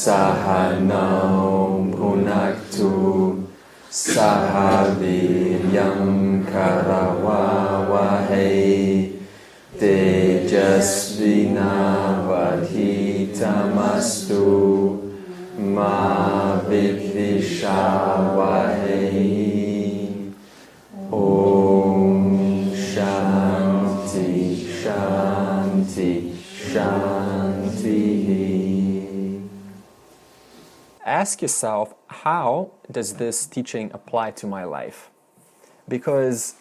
Sahanau bhunaktu sahaviryam karavavahai tejasvinavadhitamastu ma vidvishavahai. Om Shanti Shanti Shanti. Ask yourself, how does this teaching apply to my life? Because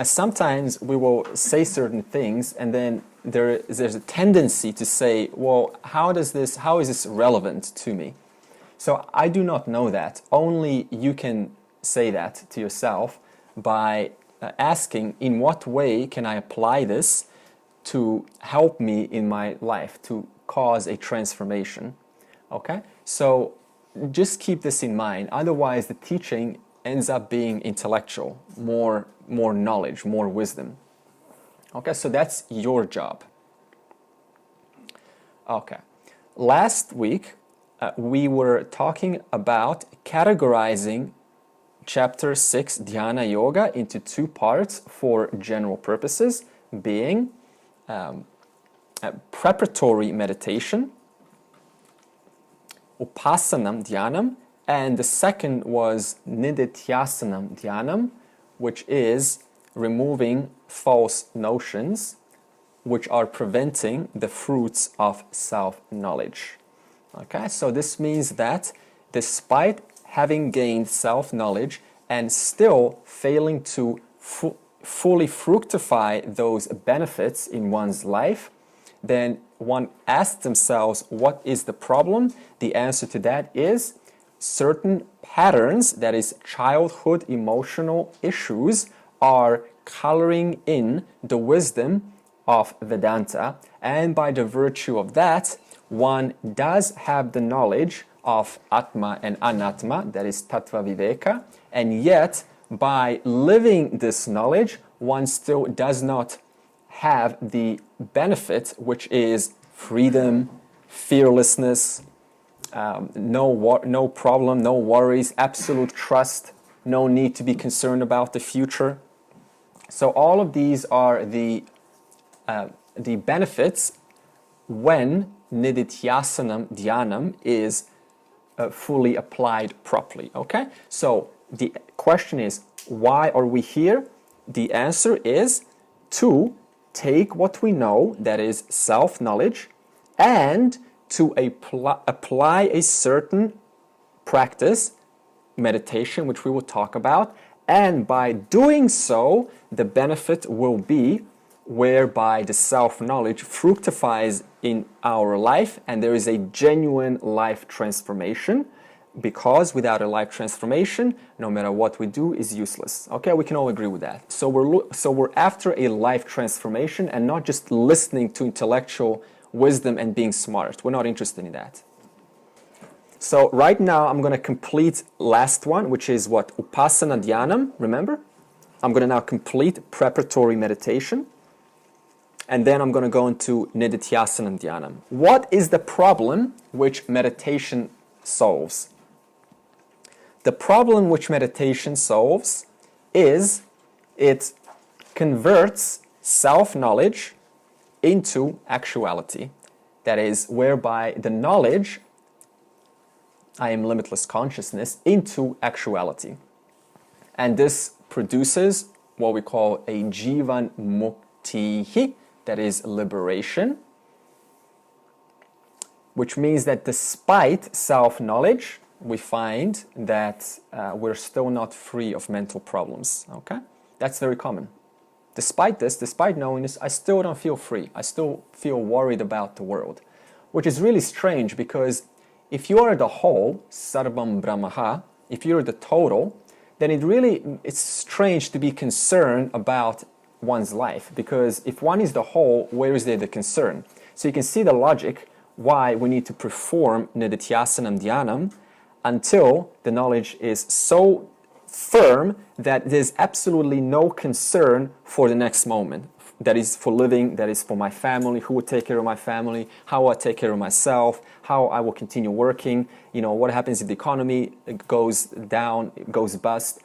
sometimes we will say certain things and then there's a tendency to say, well, how is this relevant to me? So I do not know that. Only you can say that to yourself by asking, in what way can I apply this to help me in my life, to cause a transformation? Okay? So just keep this in mind. Otherwise, the teaching ends up being intellectual, more knowledge, more wisdom. Okay, so that's your job. Okay. Last week, we were talking about categorizing Chapter 6, Dhyana Yoga, into two parts for general purposes, being preparatory meditation, Upasana Dhyanam, and the second was nididhyasana Dhyanam, which is removing false notions which are preventing the fruits of self-knowledge. Okay, so this means that despite having gained self-knowledge and still failing to fully fructify those benefits in one's life, then one asks themselves, what is the problem? The answer to that is certain patterns, that is childhood emotional issues, are coloring in the wisdom of Vedanta, and by the virtue of that, one does have the knowledge of Atma and Anatma, that is Tattva Viveka, and yet by living this knowledge, one still does not have the benefit, which is freedom, fearlessness, no problem, no worries, absolute trust, no need to be concerned about the future. So all of these are the benefits when nididhyasana dhyanam is fully applied properly. Okay? So the question is, why are we here? The answer is to take what we know, that is self-knowledge, and to apply a certain practice, meditation, which we will talk about, and by doing so, the benefit will be whereby the self-knowledge fructifies in our life and there is a genuine life transformation, because without a life transformation, no matter what we do is useless. Okay, we can all agree with that. So we're after a life transformation and not just listening to intellectual wisdom and being smart. We're not interested in that. So right now I'm going to complete last one, which is what? Upasana Dhyanam, remember? I'm going to now complete preparatory meditation. And then I'm going to go into nididhyasana Dhyanam. What is the problem which meditation solves? The problem which meditation solves is it converts self-knowledge into actuality. That is, whereby the knowledge, I am limitless consciousness, into actuality. And this produces what we call a jivan muktihi, that is liberation, which means that despite self-knowledge, we find that we're still not free of mental problems. Okay? That's very common. Despite this, despite knowing this, I still don't feel free. I still feel worried about the world, which is really strange, because if you are the whole, sarvam brahmaha, if you're the total, then it's strange to be concerned about one's life, because if one is the whole, where is there the concern? So you can see the logic why we need to perform nididhyasana dhyanam until the knowledge is so firm that there's absolutely no concern for the next moment, that is for living, that is for my family, who will take care of my family, how I take care of myself, how I will continue working, what happens if the economy goes down, goes bust,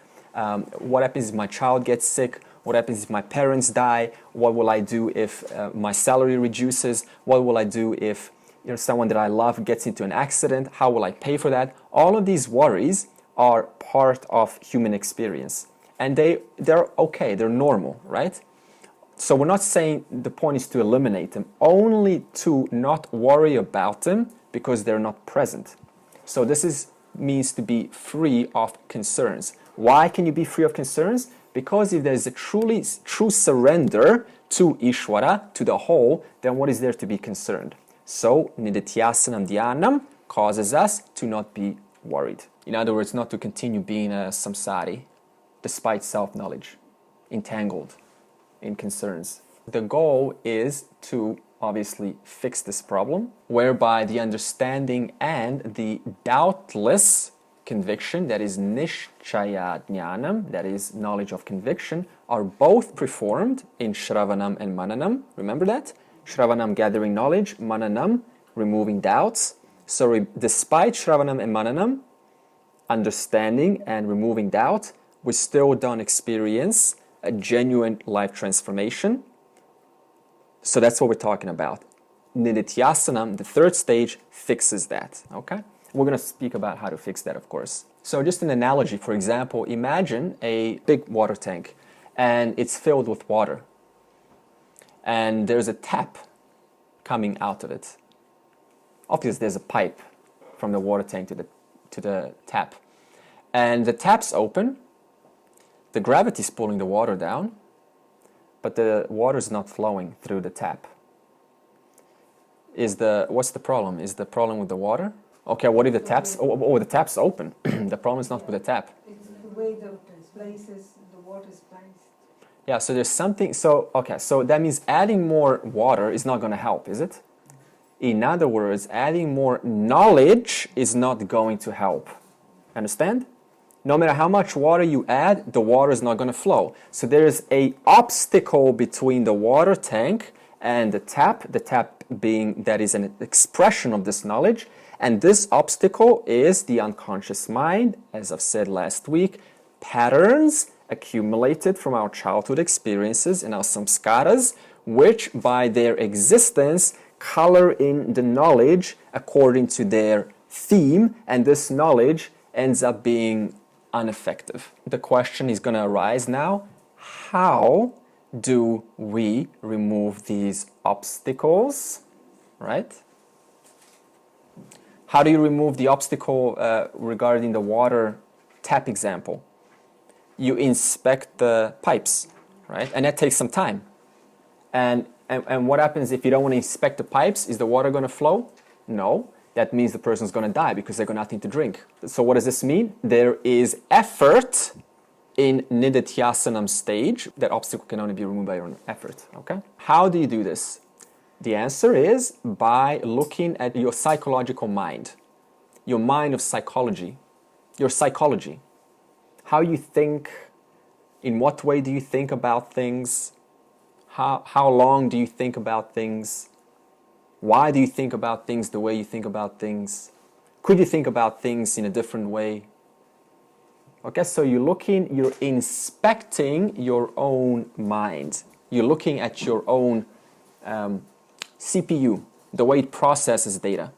what happens if my child gets sick, what happens if my parents die, what will I do if my salary reduces, what will I do if someone that I love gets into an accident, how will I pay for that? All of these worries are part of human experience. And they're okay, they're normal, right? So we're not saying the point is to eliminate them, only to not worry about them because they're not present. So this means to be free of concerns. Why can you be free of concerns? Because if there's a true surrender to ishwara, to the whole, then what is there to be concerned? So nididhyasana dhyanam causes us to not be worried. In other words, not to continue being a samsari, despite self-knowledge, entangled in concerns. The goal is to obviously fix this problem, whereby the understanding and the doubtless conviction, that is nishkaya jnanam, that is knowledge of conviction, are both performed in shravanam and mananam. Remember that? Shravanam, gathering knowledge, mananam, removing doubts. So despite shravanam and mananam, understanding and removing doubt, we still don't experience a genuine life transformation. So that's what we're talking about. Nididhyasana, the third stage, fixes that, okay? We're going to speak about how to fix that, of course. So just an analogy, for example, imagine a big water tank and it's filled with water. And there's a tap coming out of it. Obviously, there's a pipe from the water tank to the tap. And the tap's open. The gravity is pulling the water down, but the water is not flowing through the tap. What's the problem? Is the problem with the water? Okay, what if the tap's open? The problem is not with the tap. It's the way the places the water is placed. Yeah, so there's something. So that means adding more water is not going to help, is it? In other words, adding more knowledge is not going to help. Understand? No matter how much water you add, the water is not going to flow. So there is an obstacle between the water tank and the tap being that is an expression of this knowledge. And this obstacle is the unconscious mind, as I've said last week, patterns accumulated from our childhood experiences and our samskaras, which by their existence color in the knowledge according to their theme, and this knowledge ends up being ineffective. The question is going to arise now, how do we remove these obstacles, right? How do you remove the obstacle regarding the water tap example? You inspect the pipes, right? And that takes some time. And what happens if you don't want to inspect the pipes? Is the water going to flow? No. That means the person's going to die because they've got nothing to drink. So what does this mean? There is effort in nididhyasana stage. That obstacle can only be removed by your own effort, okay? How do you do this? The answer is by looking at your psychological mind, your mind of psychology, your psychology. How you think, in what way do you think about things, how long do you think about things, why do you think about things the way you think about things, could you think about things in a different way? Okay, so you're inspecting your own mind. You're looking at your own CPU, the way it processes data.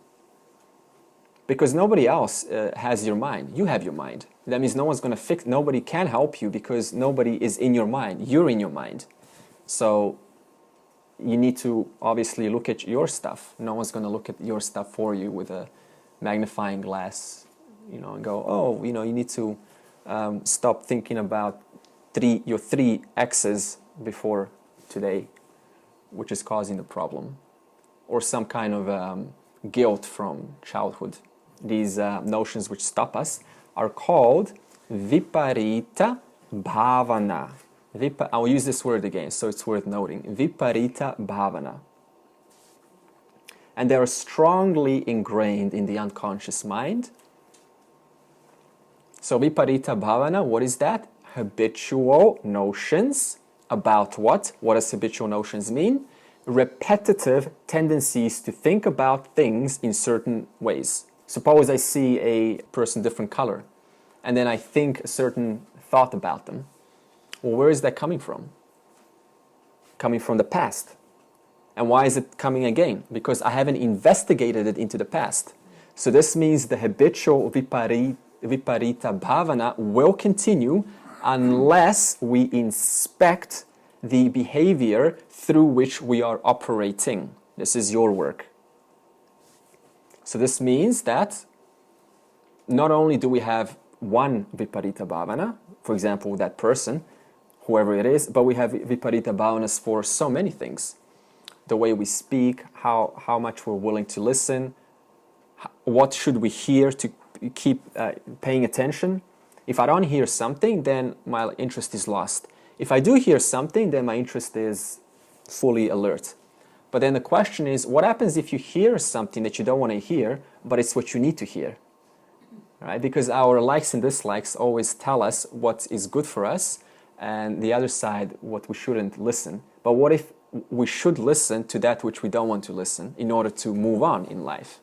Because nobody else has your mind. You have your mind. That means no one's going to nobody can help you because nobody is in your mind. You're in your mind. So you need to obviously look at your stuff. No one's going to look at your stuff for you with a magnifying glass, and go, oh, you need to stop thinking about your three X's before today, which is causing the problem. Or some kind of guilt from childhood. These notions which stop us are called viparita bhavana. I'll use this word again, so it's worth noting. Viparita bhavana. And they are strongly ingrained in the unconscious mind. So viparita bhavana, what is that? Habitual notions about what? What does habitual notions mean? Repetitive tendencies to think about things in certain ways. Suppose I see a person different color, and then I think a certain thought about them. Well, where is that coming from? Coming from the past. And why is it coming again? Because I haven't investigated it into the past. So this means the habitual viparita bhavana will continue unless we inspect the behavior through which we are operating. This is your work. So this means that not only do we have one viparita bhavana, for example, that person, whoever it is, but we have viparita bhavanas for so many things. The way we speak, how much we're willing to listen, what should we hear to keep paying attention. If I don't hear something, then my interest is lost. If I do hear something, then my interest is fully alert. But then the question is, what happens if you hear something that you don't want to hear, but it's what you need to hear? Right? Because our likes and dislikes always tell us what is good for us, and the other side, what we shouldn't listen. But what if we should listen to that which we don't want to listen in order to move on in life?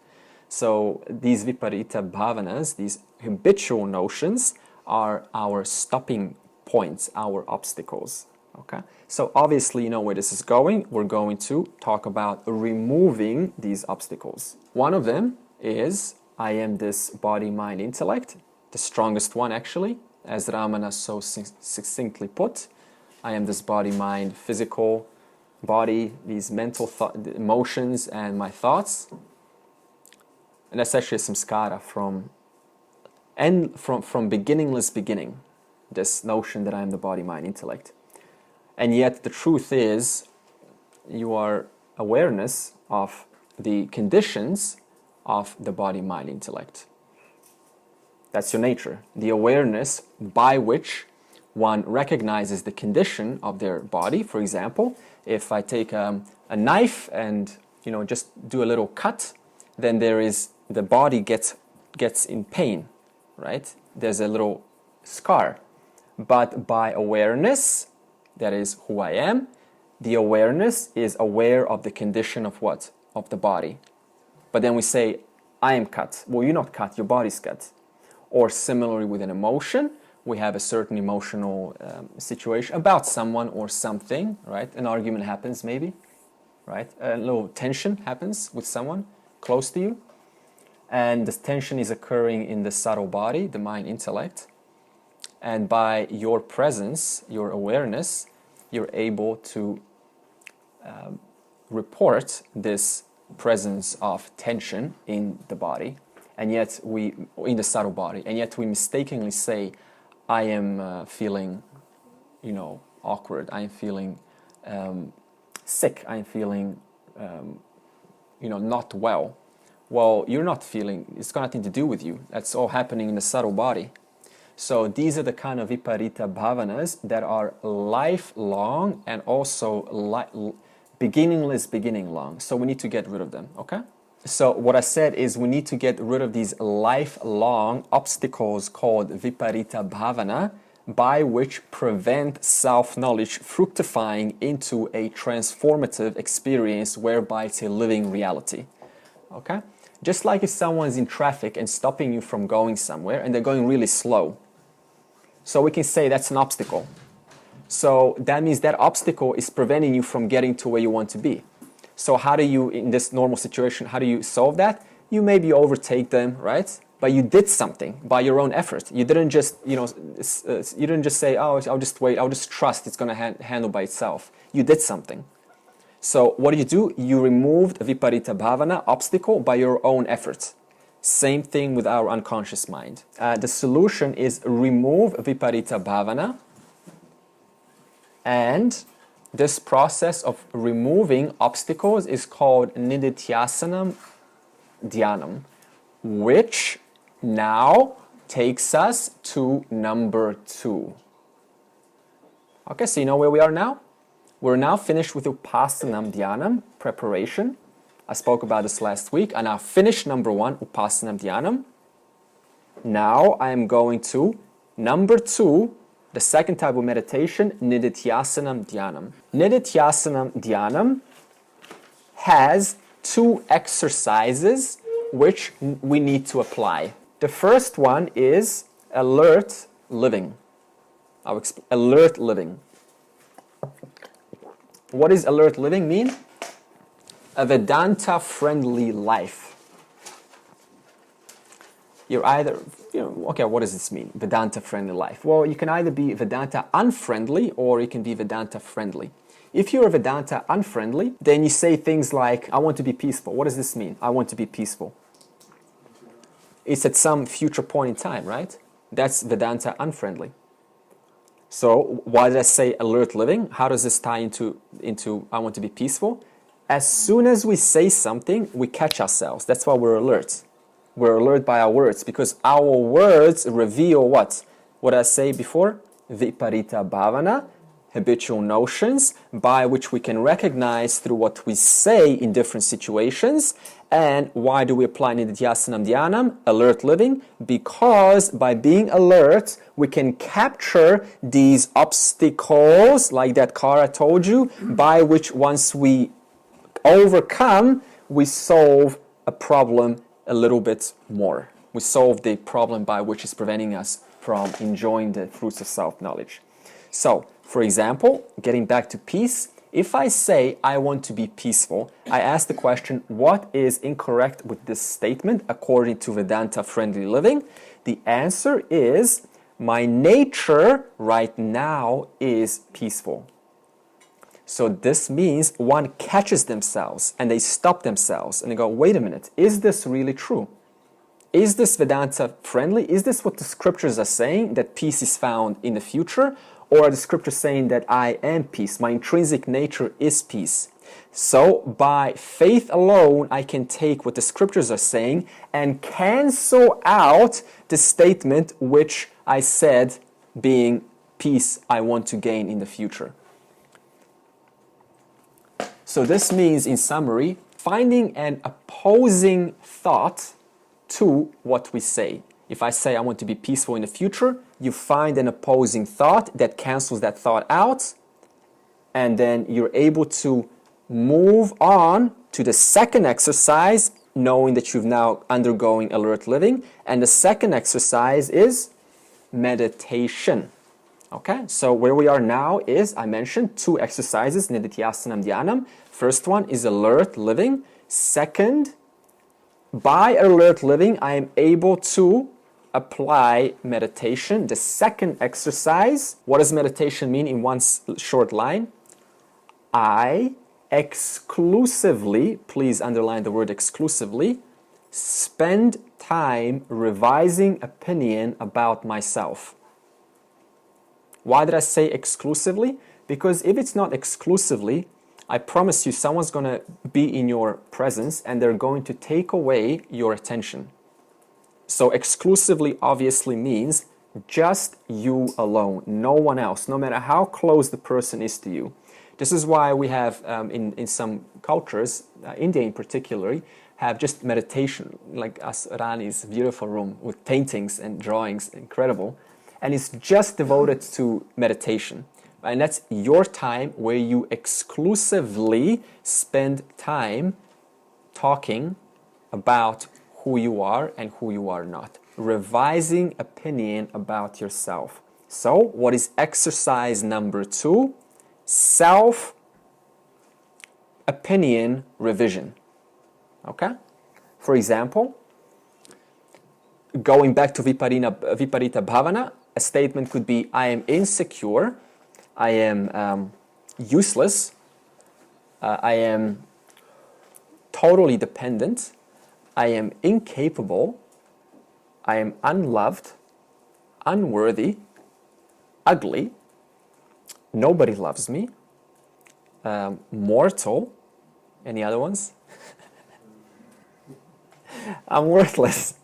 So these viparita bhavanas, these habitual notions, are our stopping points, our obstacles. Okay? So obviously you know where this is going. We're going to talk about removing these obstacles. One of them is, I am this body, mind, intellect, the strongest one actually, as Ramana so succinctly put. I am this body, mind, physical body, these mental emotions and my thoughts. And that's actually a samskara from beginningless beginning, this notion that I am the body, mind, intellect. And yet the truth is, you are awareness of the conditions of the body, mind, intellect. That's your nature. The awareness by which one recognizes the condition of their body. For example, if I take a knife and just do a little cut, then the body gets in pain, right? There's a little scar. But by awareness, that is who I am, the awareness is aware of the condition of what? Of the body. But then we say, I am cut. Well, you're not cut, your body's cut. Or similarly with an emotion, we have a certain emotional situation about someone or something, right? An argument happens maybe, right? A little tension happens with someone close to you. And this tension is occurring in the subtle body, the mind, intellect. And by your presence, your awareness, you're able to report this presence of tension in the body, and yet in the subtle body, and yet we mistakenly say, I am feeling, awkward. I am feeling sick. I am feeling, not well. Well, you're not feeling. It's got nothing to do with you. That's all happening in the subtle body. So these are the kind of viparita bhavanas that are lifelong and also beginningless beginning long. So we need to get rid of them, okay? So what I said is we need to get rid of these lifelong obstacles called viparita bhavana, by which prevent self-knowledge fructifying into a transformative experience whereby it's a living reality, okay? Just like if someone's in traffic and stopping you from going somewhere and they're going really slow. So we can say that's an obstacle. So that means that obstacle is preventing you from getting to where you want to be. So how do you, in this normal situation, how do you solve that? You maybe overtake them, right? But you did something by your own effort. You didn't just, you didn't just say, oh, I'll just wait, I'll just trust it's going to handle by itself. You did something. So what do? You removed viparita bhavana, obstacle, by your own effort. Same thing with our unconscious mind. The solution is remove viparita bhavana, and this process of removing obstacles is called nididhyasana dhyanam, which now takes us to number 2. Okay, so you know where we are now? We're now finished with upasana dhyanam, preparation. I spoke about this last week. I now finished number 1, upasana dhyanam. Now I am going to number 2, The second type of meditation, nididhyasana dhyanam. Nididhyasana dhyanam has two exercises which we need to apply. The first one is alert living. Alert living. What does alert living mean? A Vedanta-friendly life. You're either, okay, what does this mean? Vedanta-friendly life. Well, you can either be Vedanta unfriendly or you can be Vedanta friendly. If you're Vedanta unfriendly, then you say things like, I want to be peaceful. What does this mean? I want to be peaceful. It's at some future point in time, right? That's Vedanta unfriendly. So why did I say alert living? How does this tie into I want to be peaceful? As soon as we say something, we catch ourselves. That's why we're alert. We're alert by our words because our words reveal what? What I say before? Viparita bhavana, habitual notions by which we can recognize through what we say in different situations. And why do we apply nididhyasana dhyanam, alert living? Because by being alert, we can capture these obstacles, like that car I told you, by which once we overcome, we solve a problem a little bit more. We solve the problem by which is preventing us from enjoying the fruits of self-knowledge. So, for example, getting back to peace, if I say I want to be peaceful, I ask the question, what is incorrect with this statement according to Vedanta friendly living? The answer is, my nature right now is peaceful. So this means one catches themselves and they stop themselves and they go, wait a minute, is this really true? Is this Vedanta friendly? Is this what the scriptures are saying, that peace is found in the future? Or are the scriptures saying that I am peace? My intrinsic nature is peace. So by faith alone, I can take what the scriptures are saying and cancel out the statement which I said being peace I want to gain in the future. So this means, in summary, finding an opposing thought to what we say. If I say I want to be peaceful in the future, you find an opposing thought that cancels that thought out, and then you're able to move on to the second exercise, knowing that you've now undergoing alert living. And the second exercise is meditation. Okay, so where we are now is, I mentioned, two exercises, nididhyasana dhyanam. First one is alert living. Second, by alert living, I am able to apply meditation. The second exercise, what does meditation mean in one short line? I exclusively, please underline the word exclusively, spend time revising opinion about myself. Why did I say exclusively? Because if it's not exclusively, I promise you someone's going to be in your presence and they're going to take away your attention. So exclusively obviously means just you alone, no one else, no matter how close the person is to you. This is why we have in some cultures, India in particular, have just meditation, like Rani's beautiful room with paintings and drawings, incredible. And it's just devoted to meditation. And that's your time where you exclusively spend time talking about who you are and who you are not. Revising opinion about yourself. So, what is exercise number 2? Self-opinion revision. Okay? For example, going back to viparita bhavana, a statement could be, I am insecure, I am useless, I am totally dependent, I am incapable, I am unloved, unworthy, ugly, nobody loves me, mortal, any other ones? I'm worthless.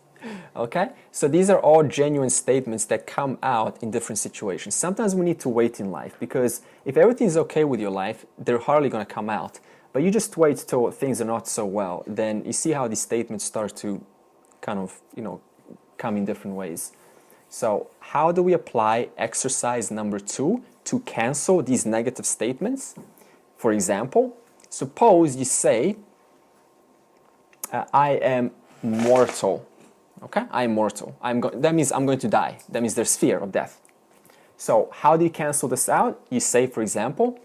Okay? So these are all genuine statements that come out in different situations. Sometimes we need to wait in life because if everything's okay with your life, they're hardly going to come out. But you just wait till things are not so well, then you see how these statements start to kind of, come in different ways. So how do we apply exercise number 2 to cancel these negative statements? For example, suppose you say, I am mortal. Okay, I am mortal. That means I'm going to die. That means there's fear of death. So how do you cancel this out? You say, for example,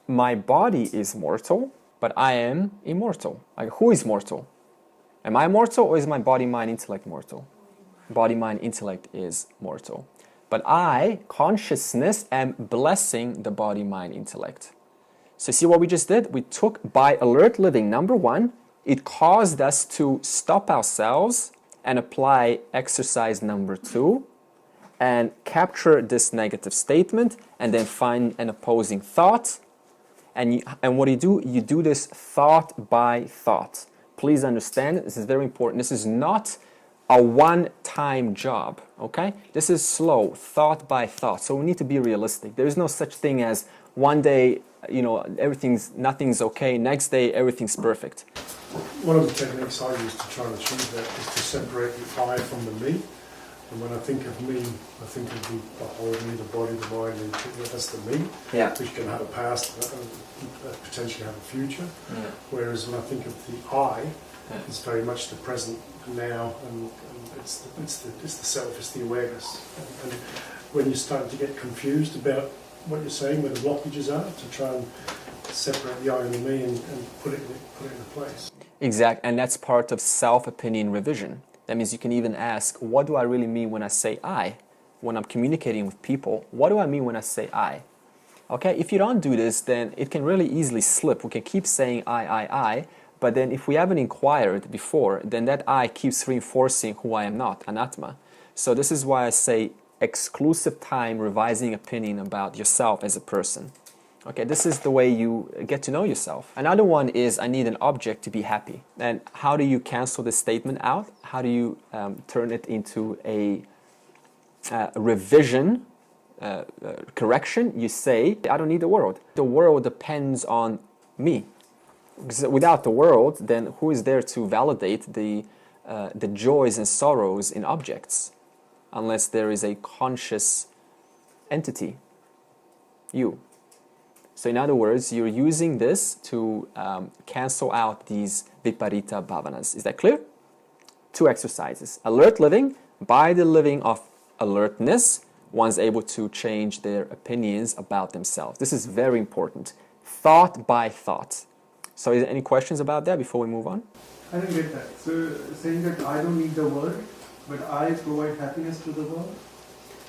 my body is mortal, but I am immortal. Like, who is mortal? Am I mortal, or is my body, mind, intellect mortal? Body, mind, intellect is mortal. But I, consciousness, am blessing the body, mind, intellect. So see what we just did? We took, by alert living, number 1, it caused us to stop ourselves and apply exercise number 2 and capture this negative statement and then find an opposing thought. And what you do this thought by thought. Please understand, this is very important. This is not a one-time job, okay? This is slow, thought by thought. So we need to be realistic. There is no such thing as one day, nothing's okay. Next day, everything's perfect. One of the techniques I use to try and achieve that is to separate the I from the me. And when I think of me, I think of the whole me, the body, the mind, and that's the me, which can have a past, potentially have a future. Yeah. Whereas when I think of the I, it's very much the present now, and it's the self, it's the awareness. And when you start to get confused about what you're saying, where the blockages are, to try and separate the I and the me and put it into place. Exactly, and that's part of self-opinion revision. That means you can even ask, what do I really mean when I say I? When I'm communicating with people, what do I mean when I say I? Okay, if you don't do this, then it can really easily slip. We can keep saying I, but then if we haven't inquired before, then that I keeps reinforcing who I am not, anatma. So this is why I say exclusive time revising opinion about yourself as a person. Okay, this is the way you get to know yourself. Another one is, I need an object to be happy. And how do you cancel this statement out? How do you turn it into a revision, correction? You say, I don't need the world. The world depends on me. Because without the world, then who is there to validate the joys and sorrows in objects? Unless there is a conscious entity, you. So in other words, you're using this to cancel out these viparita bhavanas. Is that clear? 2 exercises. Alert living. By the living of alertness, one's able to change their opinions about themselves. This is very important. Thought by thought. So is there any questions about that before we move on? I don't get that. So saying that I don't need the world, but I provide happiness to the world?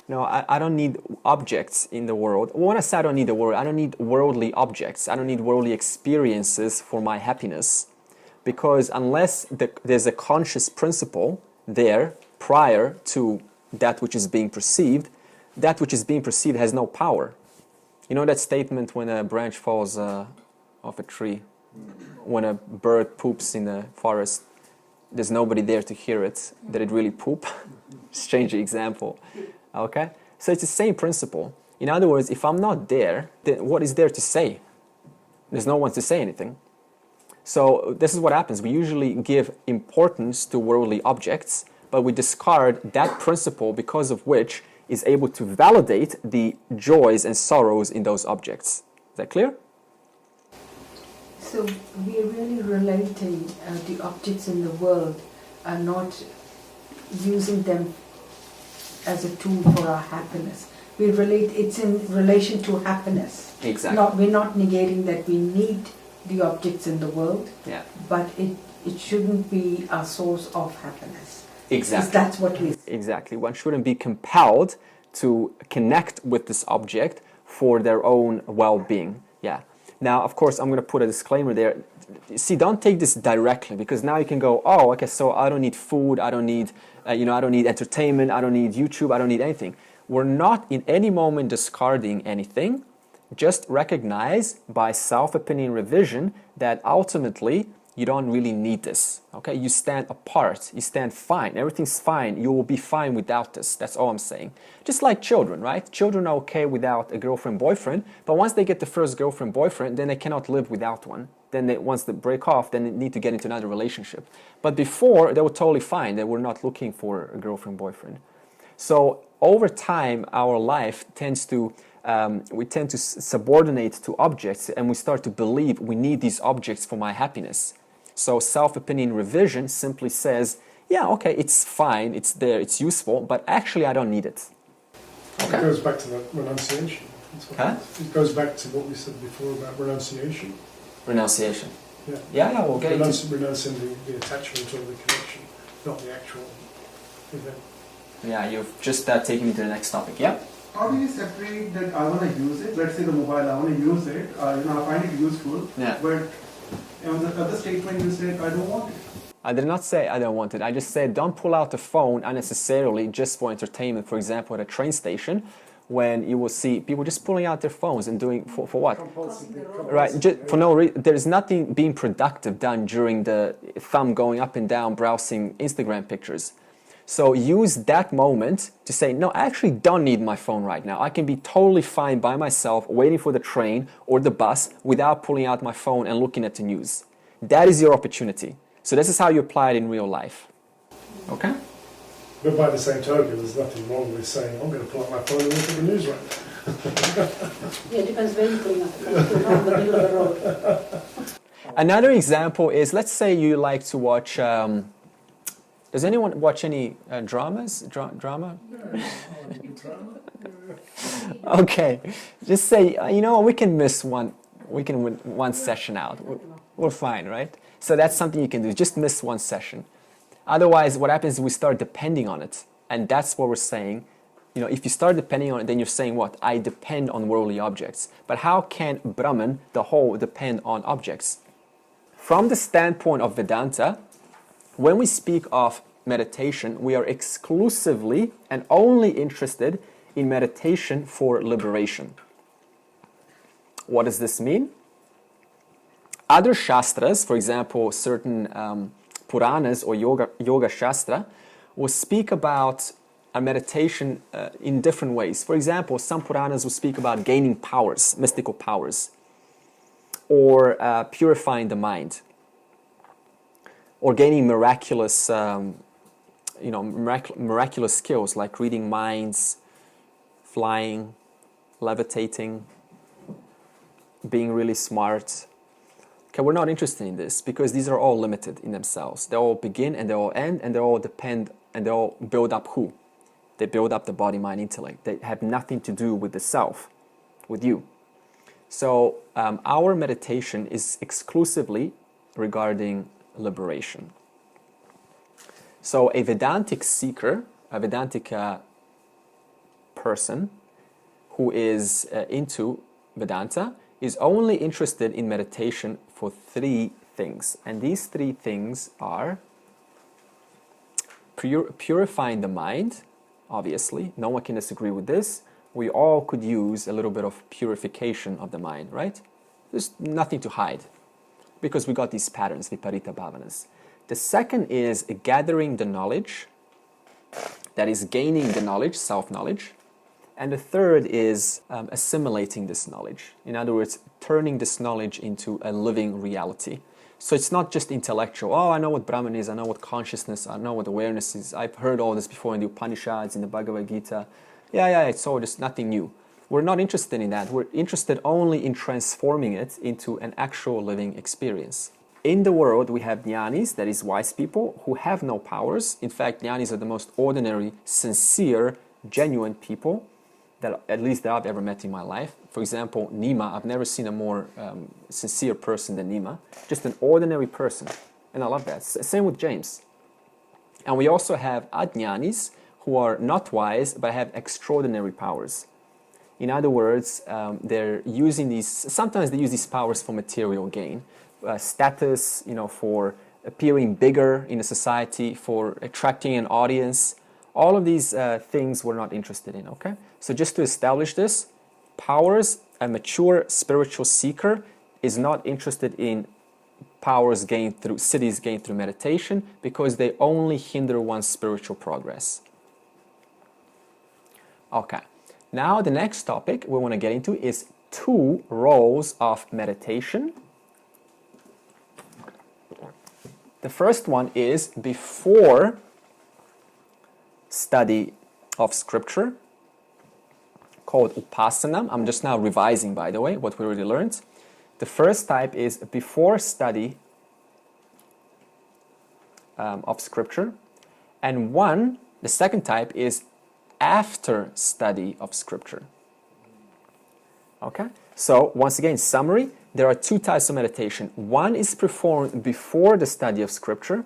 No, I don't need objects in the world. When I say I don't need the world, I don't need worldly objects. I don't need worldly experiences for my happiness. Because unless there's a conscious principle there prior to that which is being perceived, that which is being perceived has no power. You know that statement when a branch falls off a tree? When a bird poops in the forest, there's nobody there to hear it. Did it really poop? Strange example. Okay? So it's the same principle. In other words, if I'm not there, then what is there to say? There's no one to say anything. So this is what happens. We usually give importance to worldly objects, but we discard that principle because of which is able to validate the joys and sorrows in those objects. Is that clear? So we are really relating the objects in the world are not using them as a tool for our happiness. We relate, it's in relation to happiness. Exactly. We're not negating that we need the objects in the world, but it shouldn't be a source of happiness. Exactly. That's what we... Exactly. One shouldn't be compelled to connect with this object for their own well-being. Yeah. Now, of course, I'm going to put a disclaimer there. See, don't take this directly, because now you can go, oh, okay, so I don't need food, I don't need, I don't need entertainment, I don't need YouTube, I don't need anything. We're not in any moment discarding anything. Just recognize by self-opinion revision that ultimately you don't really need this. Okay, you stand apart, you stand fine, everything's fine, you will be fine without this. That's all I'm saying. Just like children, right? Children are okay without a girlfriend, boyfriend, but once they get the first girlfriend, boyfriend, then they cannot live without one. Then once they break off, then they need to get into another relationship. But before, they were totally fine. They were not looking for a girlfriend, boyfriend. So over time, our life tends to, we tend to subordinate to objects, and we start to believe we need these objects for my happiness. So self-opinion revision simply says, yeah, okay, it's fine, it's there, it's useful, but actually I don't need it. Okay. It goes back to that renunciation. It goes back to what we said before about renunciation. Renunciation. Yeah. Yeah, we'll get into renouncing the attachment or the connection, not the actual event. Yeah, you've just taken me to the next topic. Yeah. How do you separate that I want to use it? Let's say the mobile, I want to use it. I find it useful. Yeah. But on the other statement, you said I don't want it. I did not say I don't want it. I just said don't pull out the phone unnecessarily just for entertainment. For example, at a train station, when you will see people just pulling out their phones and doing for what? Right, just for no reason. There is nothing being productive done during the thumb going up and down browsing Instagram pictures. So use that moment to say, no, I actually don't need my phone right now. I can be totally fine by myself waiting for the train or the bus without pulling out my phone and looking at the news. That is your opportunity. So this is how you apply it in real life. Okay? But by the same token, there's nothing wrong with saying, I'm going to pull out my phone and look at the news right now. Yeah, it depends where you're pulling up the phone. If you're not in the middle of the road. Another example is, let's say you like to watch, does anyone watch any dramas? Drama? Okay, just say, you know, we can miss one session out. We're fine, right? So that's something you can do, just miss one session. Otherwise, what happens is we start depending on it. And that's what we're saying. You know, if you start depending on it, then you're saying what? I depend on worldly objects. But how can Brahman, the whole, depend on objects? From the standpoint of Vedanta, when we speak of meditation, we are exclusively and only interested in meditation for liberation. What does this mean? Other shastras, for example, certain Puranas or yoga shastra, will speak about a meditation in different ways. For example, some Puranas will speak about gaining powers, mystical powers, or purifying the mind, or gaining miraculous, miraculous skills like reading minds, flying, levitating, being really smart. Okay, we're not interested in this because these are all limited in themselves. They all begin and they all end, and they all depend and they all build up who? They build up the body, mind, intellect. They have nothing to do with the self, with you. So our meditation is exclusively regarding liberation. So a Vedantic seeker, a Vedantic person who is into Vedanta is only interested in meditation for three things. And these three things are purifying the mind, obviously. No one can disagree with this. We all could use a little bit of purification of the mind, right? There's nothing to hide because we got these patterns, viparita bhavanas. The second is gathering the knowledge, that is gaining the knowledge, self-knowledge. And the third is assimilating this knowledge. In other words, turning this knowledge into a living reality. So it's not just intellectual. Oh, I know what Brahman is, I know what consciousness, I know what awareness is. I've heard all this before in the Upanishads, in the Bhagavad Gita. Yeah, it's all just nothing new. We're not interested in that. We're interested only in transforming it into an actual living experience. In the world, we have jnanis, that is wise people, who have no powers. In fact, jnanis are the most ordinary, sincere, genuine people that at least that I've ever met in my life. For example, Nima, I've never seen a more sincere person than Nima. Just an ordinary person. And I love that. Same with James. And we also have ajnanis, who are not wise, but have extraordinary powers. In other words, they're using these, sometimes they use these powers for material gain. Status, for appearing bigger in a society, for attracting an audience. All of these things we're not interested in, okay? So just to establish this, powers, a mature spiritual seeker is not interested in powers gained through, siddhis gained through meditation, because they only hinder one's spiritual progress. Okay, now the next topic we want to get into is 2 roles of meditation. The first one is before study of scripture called upasana. I'm just now revising, by the way, what we already learned. The first type is before study of scripture, and the second type is after study of scripture. Okay? So, once again, summary, there are two types of meditation. One is performed before the study of scripture,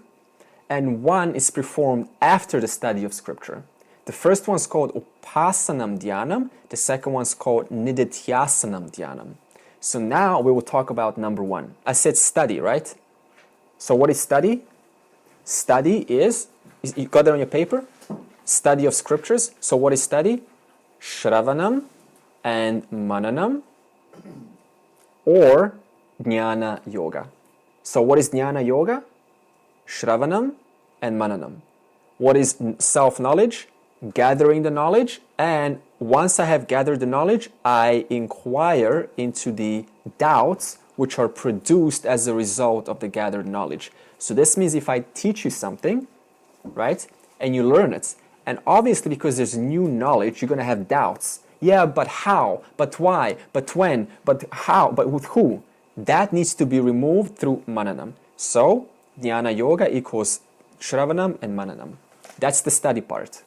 and one is performed after the study of scripture. The first one's called upasanam dhyanam, the second one's called nididhyasanam dhyanam. So now we will talk about number one. I said study, right? So what is study? Study is, you got that on your paper? Study of scriptures. So what is study? Shravanam and mananam, or Jnana yoga. So what is Jnana yoga? Shravanam and mananam. What is self-knowledge? Gathering the knowledge, and once I have gathered the knowledge, I inquire into the doubts which are produced as a result of the gathered knowledge. So this means if I teach you something, right, and you learn it, and obviously because there's new knowledge, you're going to have doubts. Yeah, but how? But why? But when? But how? But with who? That needs to be removed through mananam. So, Jnana yoga equals Shravanam and mananam. That's the study part.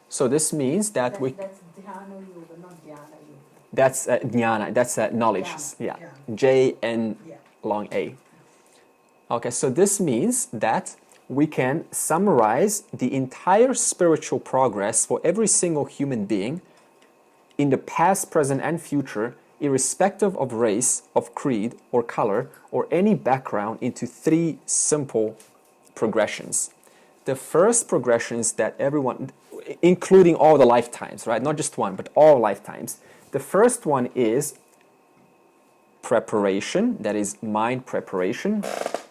So this means that That's dhyana yoga, not dhyana yoga. That's jnana, that's knowledge. Jnana, Yeah. yeah. J and Yeah. long A. Okay, so this means that we can summarize the entire spiritual progress for every single human being in the past, present, and future, irrespective of race, of creed, or color, or any background, into three simple progressions. The first progressions that everyone, including all the lifetimes, right? Not just one, but all lifetimes. The first one is preparation, that is mind preparation,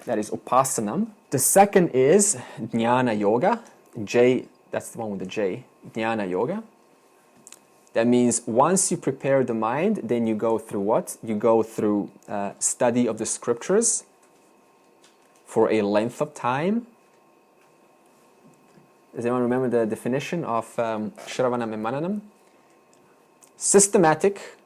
that is upasanam. The second is Jnana yoga, J, that's the one with the J, Jnana yoga. That means once you prepare the mind, then you go through what? You go through study of the scriptures for a length of time. Does anyone remember the definition of Shravanam and Mananam? Systematic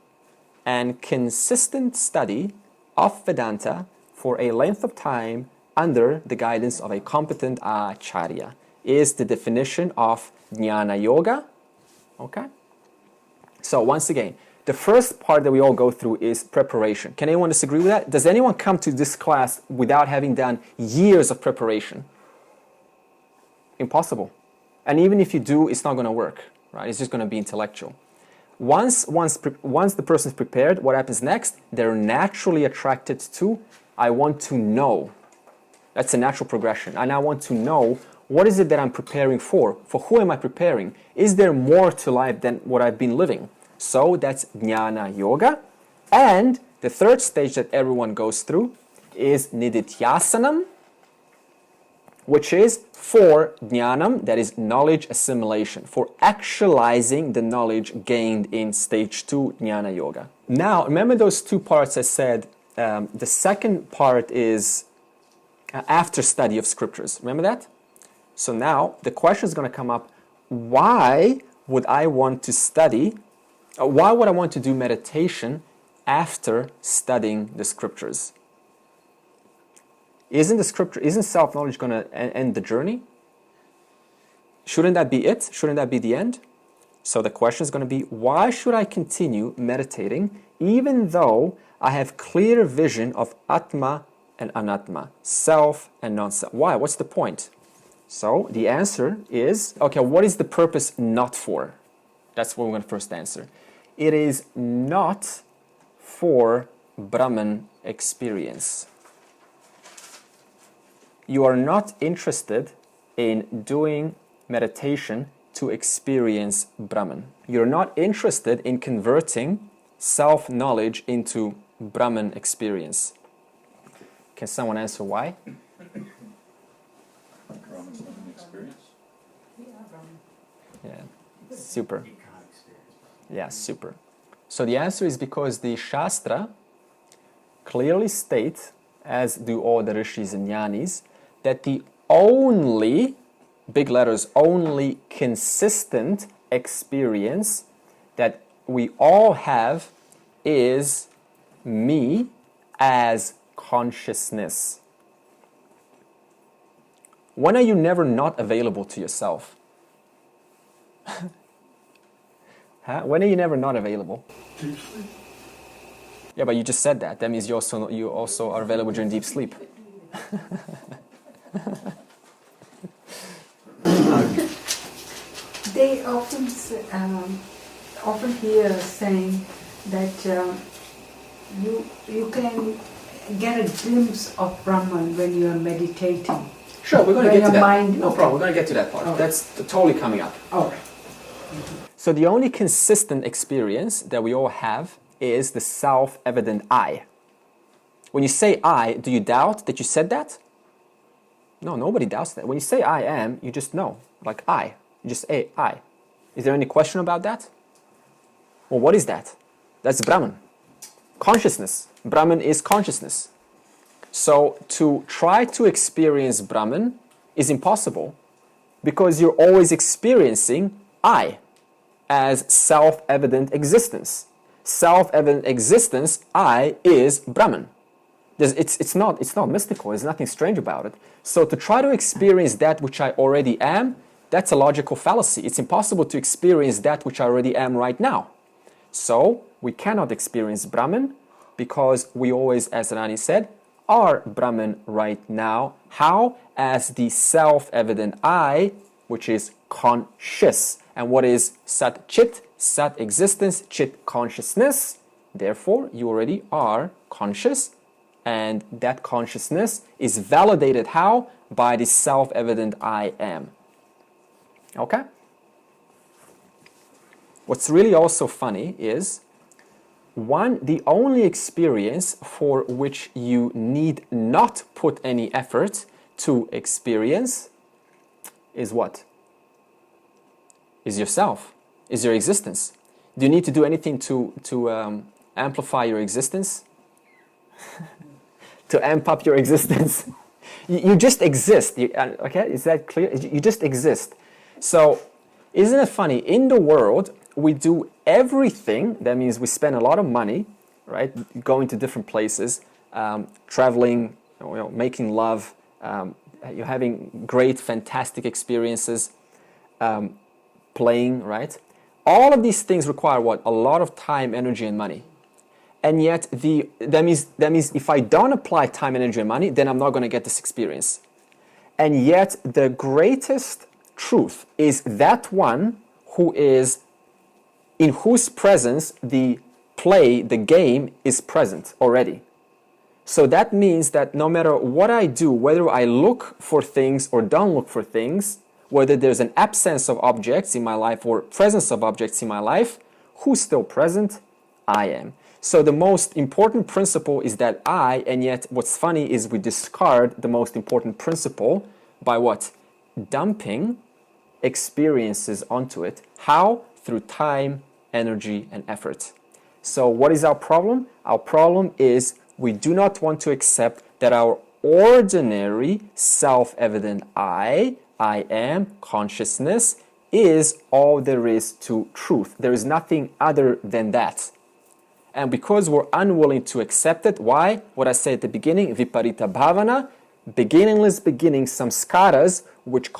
and consistent study of Vedanta for a length of time under the guidance of a competent acharya is the definition of Jnana yoga. Okay? So once again, the first part that we all go through is preparation. Can anyone disagree with that? Does anyone come to this class without having done years of preparation? Impossible. And even if you do, it's not going to work, right? It's just going to be intellectual. Once the person is prepared, what happens next? They're naturally attracted to, I want to know. That's a natural progression. And I want to know, what is it that I'm preparing for? For who am I preparing? Is there more to life than what I've been living? So that's Jnana yoga. And the third stage that everyone goes through is nididhyasanam, which is for jnanam, that is knowledge assimilation, for actualizing the knowledge gained in stage 2 jnana yoga. Now, remember those two parts I said, the second part is after study of scriptures. Remember that? So now, the question is going to come up, why would I want to study, why would I want to do meditation after studying the scriptures? Isn't self-knowledge going to end the journey? Shouldn't that be it? Shouldn't that be the end? So the question is going to be, why should I continue meditating even though I have clear vision of Atma and Anatma, self and non-self? Why? What's the point? So the answer is, okay, what is the purpose not for? That's what we're going to first answer. It is not for Brahman experience. You are not interested in doing meditation to experience Brahman. You're not interested in converting self-knowledge into Brahman experience. Can someone answer why? Brahman's not an experience. Yeah, super. Yeah, super. So the answer is because the Shastra clearly state, as do all the rishis and jnanis, that the only big letters, only consistent experience that we all have is me as consciousness. When are you never not available to yourself? Huh? When are you never not available? Deep sleep. Yeah, but you just said that. That means you also are available during deep sleep. They often hear saying that you can get a glimpse of Brahman when you are meditating. Sure, we're going to get to that. Mind, No problem, we're going to get to that part. Right. That's totally coming up. All right. So the only consistent experience that we all have is the self-evident I. When you say I, do you doubt that you said that? No, nobody doubts that. When you say I am, you just know, like I. You just say I. Is there any question about that? Well, what is that? That's Brahman. Consciousness. Brahman is consciousness. So to try to experience Brahman is impossible because you're always experiencing I as self-evident existence. Self-evident existence, I, is Brahman. It's not mystical, there's nothing strange about it. So to try to experience that which I already am, that's a logical fallacy. It's impossible to experience that which I already am right now. So we cannot experience Brahman because we always, as Rani said, are Brahman right now. How? As the self-evident I, which is conscious. And what is Sat Chit? Sat existence, Chit consciousness. Therefore, you already are conscious. And that consciousness is validated how? By the self-evident I am. Okay? What's really also funny is, the only experience for which you need not put any effort to experience is what? Is yourself, is your existence. Do you need to do anything to amplify your existence? To amp up your existence? You just exist, okay? Is that clear? You just exist. So, isn't it funny? In the world, we do everything. That means we spend a lot of money, right? Going to different places, traveling, making love, you're having great, fantastic experiences, playing, right? All of these things require what? A lot of time, energy, and money. And yet, that means if I don't apply time, energy, and money, then I'm not going to get this experience. And yet, the greatest truth is that one who is in whose presence the game is present already. So that means that no matter what I do, whether I look for things or don't look for things, whether there's an absence of objects in my life or presence of objects in my life, who's still present? I am. So the most important principle is that I, and yet what's funny is we discard the most important principle by what? Dumping experiences onto it. How? Through time, energy, and effort. So what is our problem? Our problem is we do not want to accept that our ordinary self-evident I am, consciousness, is all there is to truth. There is nothing other than that. And because we're unwilling to accept it, why? What I said at the beginning, viparita bhavana, beginningless beginnings, samskaras, which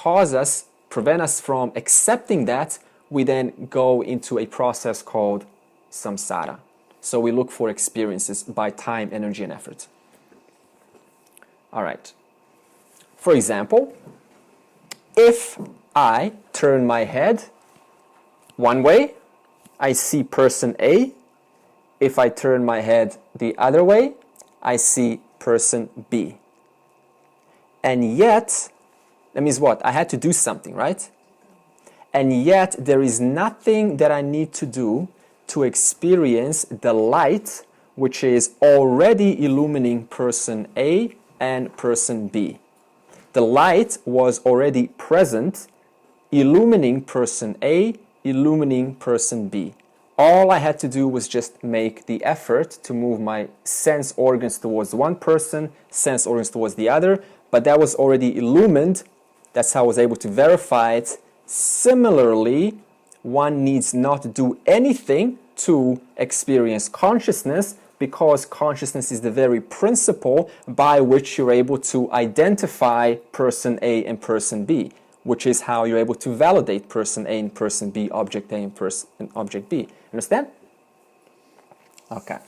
prevent us from accepting that, we then go into a process called samsara. So we look for experiences by time, energy, and effort. All right. For example, if I turn my head one way, I see person A. If I turn my head the other way, I see person B. And yet, that means what? I had to do something, right? And yet, there is nothing that I need to do to experience the light which is already illumining person A and person B. The light was already present, illumining person A, illumining person B. All I had to do was just make the effort to move my sense organs towards one person, sense organs towards the other, but that was already illumined That's how I was able to verify it. Similarly, one needs not to do anything to experience consciousness, because consciousness is the very principle by which you're able to identify person A and person B, which is how you're able to validate person A and person B, object A and object B. Understand? Okay.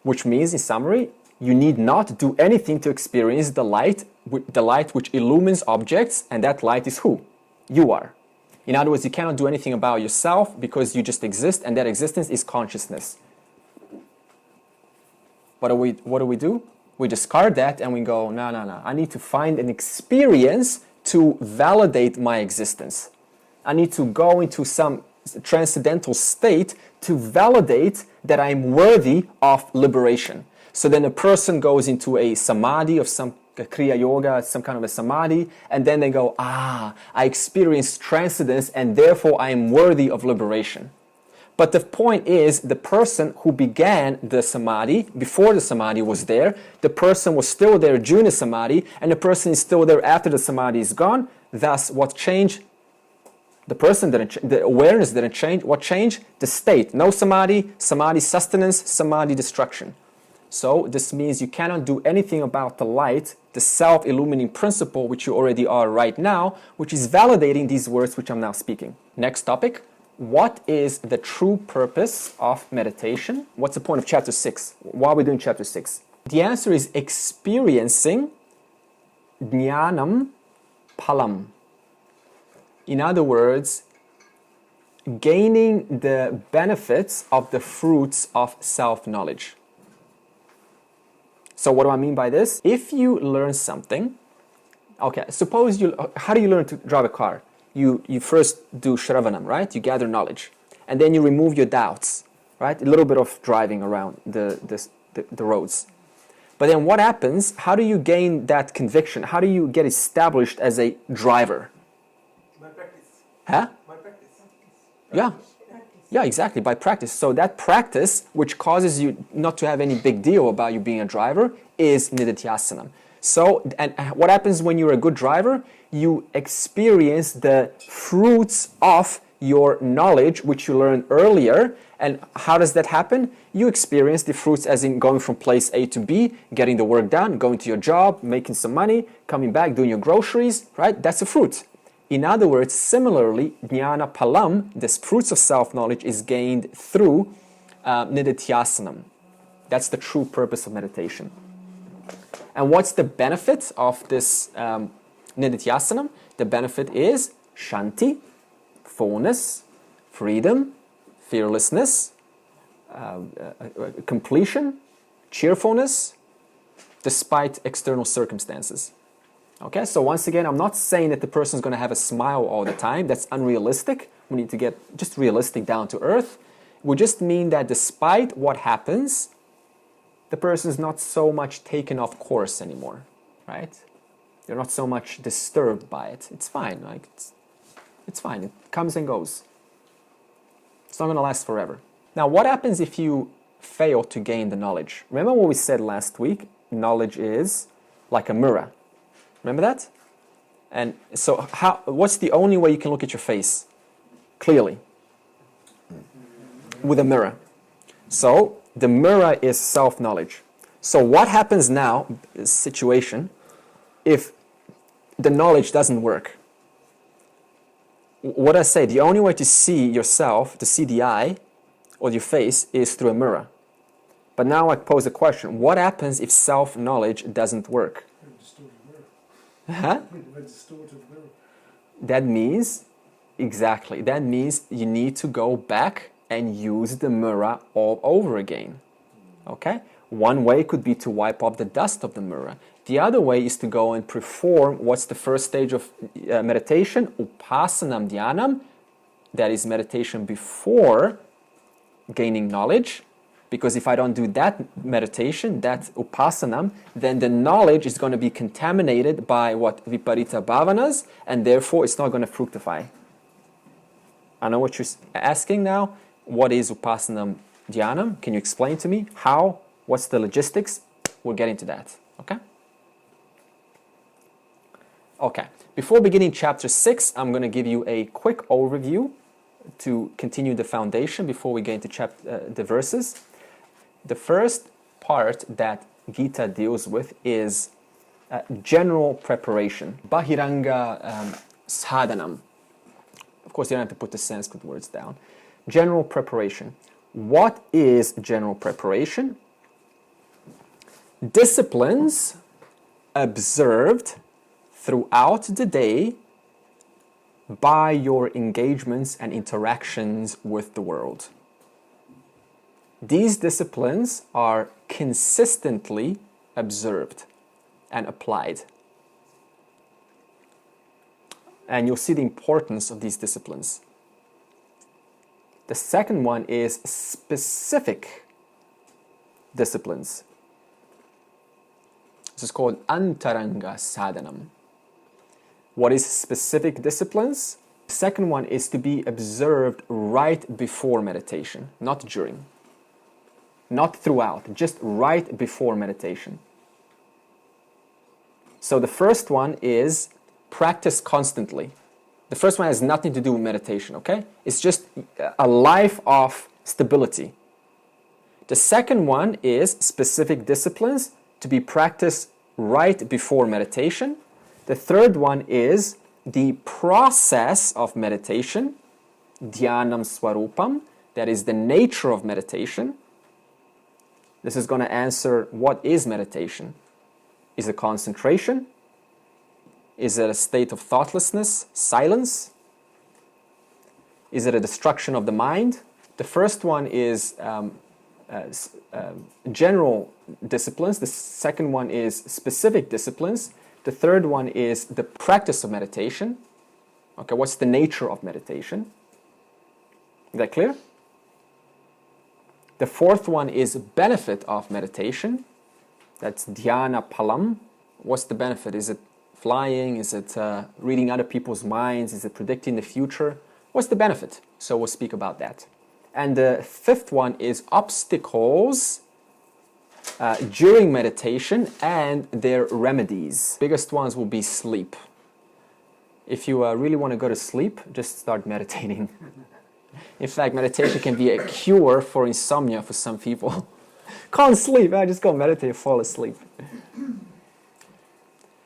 Which means, in summary, you need not do anything to experience the light which illumines objects, and that light is who? You are. In other words, you cannot do anything about yourself because you just exist, and that existence is consciousness. What do we do? We discard that and we go, no. I need to find an experience to validate my existence. I need to go into some transcendental state to validate that I'm worthy of liberation. So then a person goes into a samadhi of some Kriya Yoga, some kind of a samadhi, and then they go, I experienced transcendence and therefore I am worthy of liberation. But the point is, the person who began the samadhi, before the samadhi was there, the person was still there during the samadhi, and the person is still there after the samadhi is gone. Thus, what changed? The person didn't, the awareness didn't change. What changed? The state. No samadhi, samadhi sustenance, samadhi destruction. So this means you cannot do anything about the light, the self-illumining principle, which you already are right now, which is validating these words which I'm now speaking. Next topic. What is the true purpose of meditation? What's the point of chapter 6? Why are we doing chapter 6? The answer is experiencing Jnanam Palam. In other words, gaining the benefits of the fruits of self-knowledge. So what do I mean by this? If you learn something, okay, suppose how do you learn to drive a car? You first do shravanam, right? You gather knowledge. And then you remove your doubts, right? A little bit of driving around the roads. But then what happens? How do you gain that conviction? How do you get established as a driver? By practice. Huh? By practice. Yeah. Yeah, exactly, by practice. So that practice, which causes you not to have any big deal about you being a driver, is nididhyasana. So, and what happens when you're a good driver? You experience the fruits of your knowledge, which you learned earlier. And how does that happen? You experience the fruits as in going from place A to B, getting the work done, going to your job, making some money, coming back, doing your groceries, right? That's a fruit. In other words, similarly, Jnana Palam, this fruits of self-knowledge, is gained through nididhyasana. That's the true purpose of meditation. And what's the benefit of this nididhyasana? The benefit is shanti, fullness, freedom, fearlessness, completion, cheerfulness, despite external circumstances. Okay, so once again, I'm not saying that the person is going to have a smile all the time. That's unrealistic. We need to get just realistic, down to earth. We just mean that despite what happens, the person is not so much taken off course anymore, right? They're not so much disturbed by it. It's fine, like it's fine. It comes and goes. It's not going to last forever. Now, what happens if you fail to gain the knowledge? Remember what we said last week? Knowledge is like a mirror. Remember that? And so what's the only way you can look at your face clearly? With a mirror. So the mirror is self-knowledge. So what happens now, this situation, if the knowledge doesn't work? What I say, the only way to see yourself, to see the eye or your face, is through a mirror. But now I pose a question. What happens if self-knowledge doesn't work? Huh? That means, exactly, that means you need to go back and use the mirror all over again. Okay? One way could be to wipe off the dust of the mirror. The other way is to go and perform what's the first stage of meditation? Upasanam dhyanam. That is meditation before gaining knowledge. Because if I don't do that meditation, that upasanam, then the knowledge is going to be contaminated by what? Viparita bhavanas, and therefore it's not going to fructify. I know what you're asking now. What is upasanam dhyanam? Can you explain to me how? What's the logistics? We'll get into that. Okay? Okay, before beginning chapter 6, I'm going to give you a quick overview to continue the foundation before we get into the verses. The first part that Gita deals with is general preparation. Bahiranga sadhanam. Of course, you don't have to put the Sanskrit words down. General preparation. What is general preparation? Disciplines observed throughout the day by your engagements and interactions with the world. These disciplines are consistently observed and applied. And you'll see the importance of these disciplines. The second one is specific disciplines. This is called antaranga sadhanam. What is specific disciplines? The second one is to be observed right before meditation, not during. Not throughout, just right before meditation. So the first one is practice constantly. The first one has nothing to do with meditation, okay? It's just a life of stability. The second one is specific disciplines to be practiced right before meditation. The third one is the process of meditation, dhyanam swarupam, that is the nature of meditation. This is going to answer what is meditation. Is it concentration? Is it a state of thoughtlessness, silence? Is it a destruction of the mind? The first one is general disciplines. The second one is specific disciplines. The third one is the practice of meditation. Okay, what's the nature of meditation? Is that clear? The fourth one is benefit of meditation. That's dhyana palam. What's the benefit? Is it flying? Is it reading other people's minds? Is it predicting the future? What's the benefit? So we'll speak about that. And the fifth one is obstacles during meditation and their remedies. Biggest ones will be sleep. If you really want to go to sleep, just start meditating. In fact, meditation can be a cure for insomnia for some people. Can't sleep, I just go meditate, fall asleep.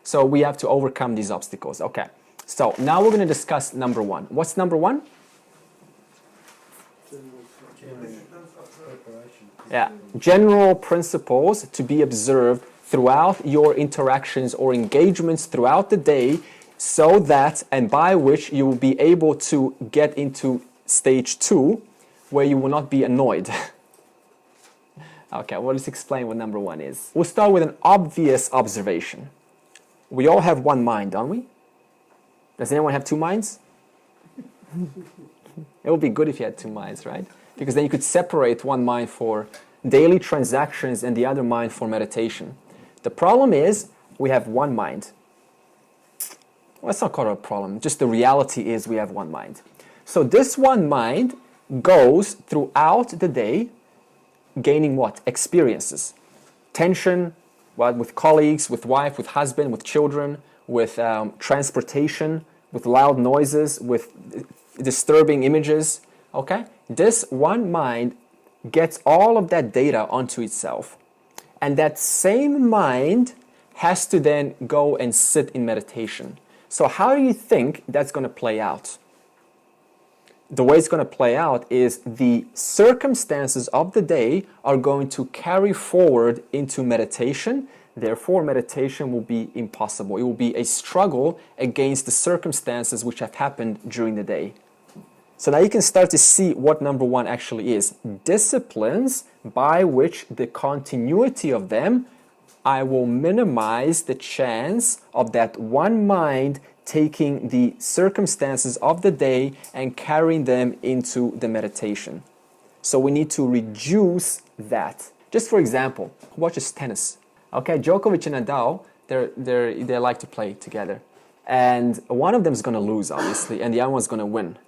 So we have to overcome these obstacles. Okay, so now we're going to discuss number one. What's number one? Yeah, general principles to be observed throughout your interactions or engagements throughout the day, so that and by which you will be able to get into stage 2, where you will not be annoyed. Okay, well, let's explain what number one is. We'll start with an obvious observation. We all have one mind, don't we? Does anyone have two minds? It would be good if you had two minds, right? Because then you could separate one mind for daily transactions and the other mind for meditation. The problem is we have one mind. Well, it's not called a problem. Just the reality is we have one mind. So this one mind goes throughout the day gaining what? Experiences. Tension, what, with colleagues, with wife, with husband, with children, with transportation, with loud noises, with disturbing images. Okay? This one mind gets all of that data onto itself. And that same mind has to then go and sit in meditation. So how do you think that's going to play out? The way it's going to play out is the circumstances of the day are going to carry forward into meditation. Therefore, meditation will be impossible. It will be a struggle against the circumstances which have happened during the day. So now you can start to see what number one actually is. Disciplines by which the continuity of them, I will minimize the chance of that one mind taking the circumstances of the day and carrying them into the meditation. So we need to reduce that. Just for example, who watches tennis? Okay, Djokovic and Nadal, they like to play together. And one of them is going to lose, obviously, and the other one's going to win.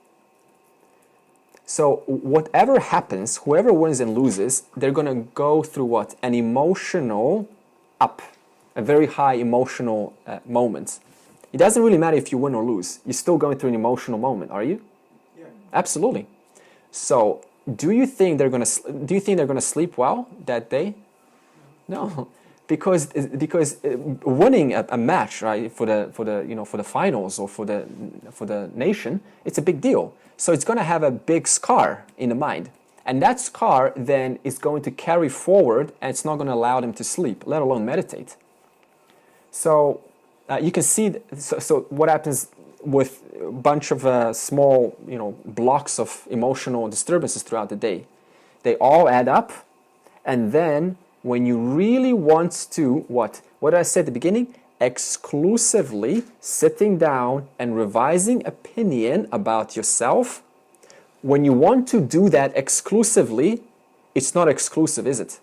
So whatever happens, whoever wins and loses, they're going to go through what? An emotional up, a very high emotional moment. It doesn't really matter if you win or lose. You're still going through an emotional moment, are you? Yeah. Absolutely. So, do you think they're going to sleep well that day? No, because winning a match, right, for the finals or for the nation, it's a big deal. So it's going to have a big scar in the mind, and that scar then is going to carry forward, and it's not going to allow them to sleep, let alone meditate. So you can see. So what happens with a bunch of small, blocks of emotional disturbances throughout the day? They all add up, and then when you really want to, what did I say at the beginning? Exclusively sitting down and revising opinion about yourself. When you want to do that exclusively, it's not exclusive, is it?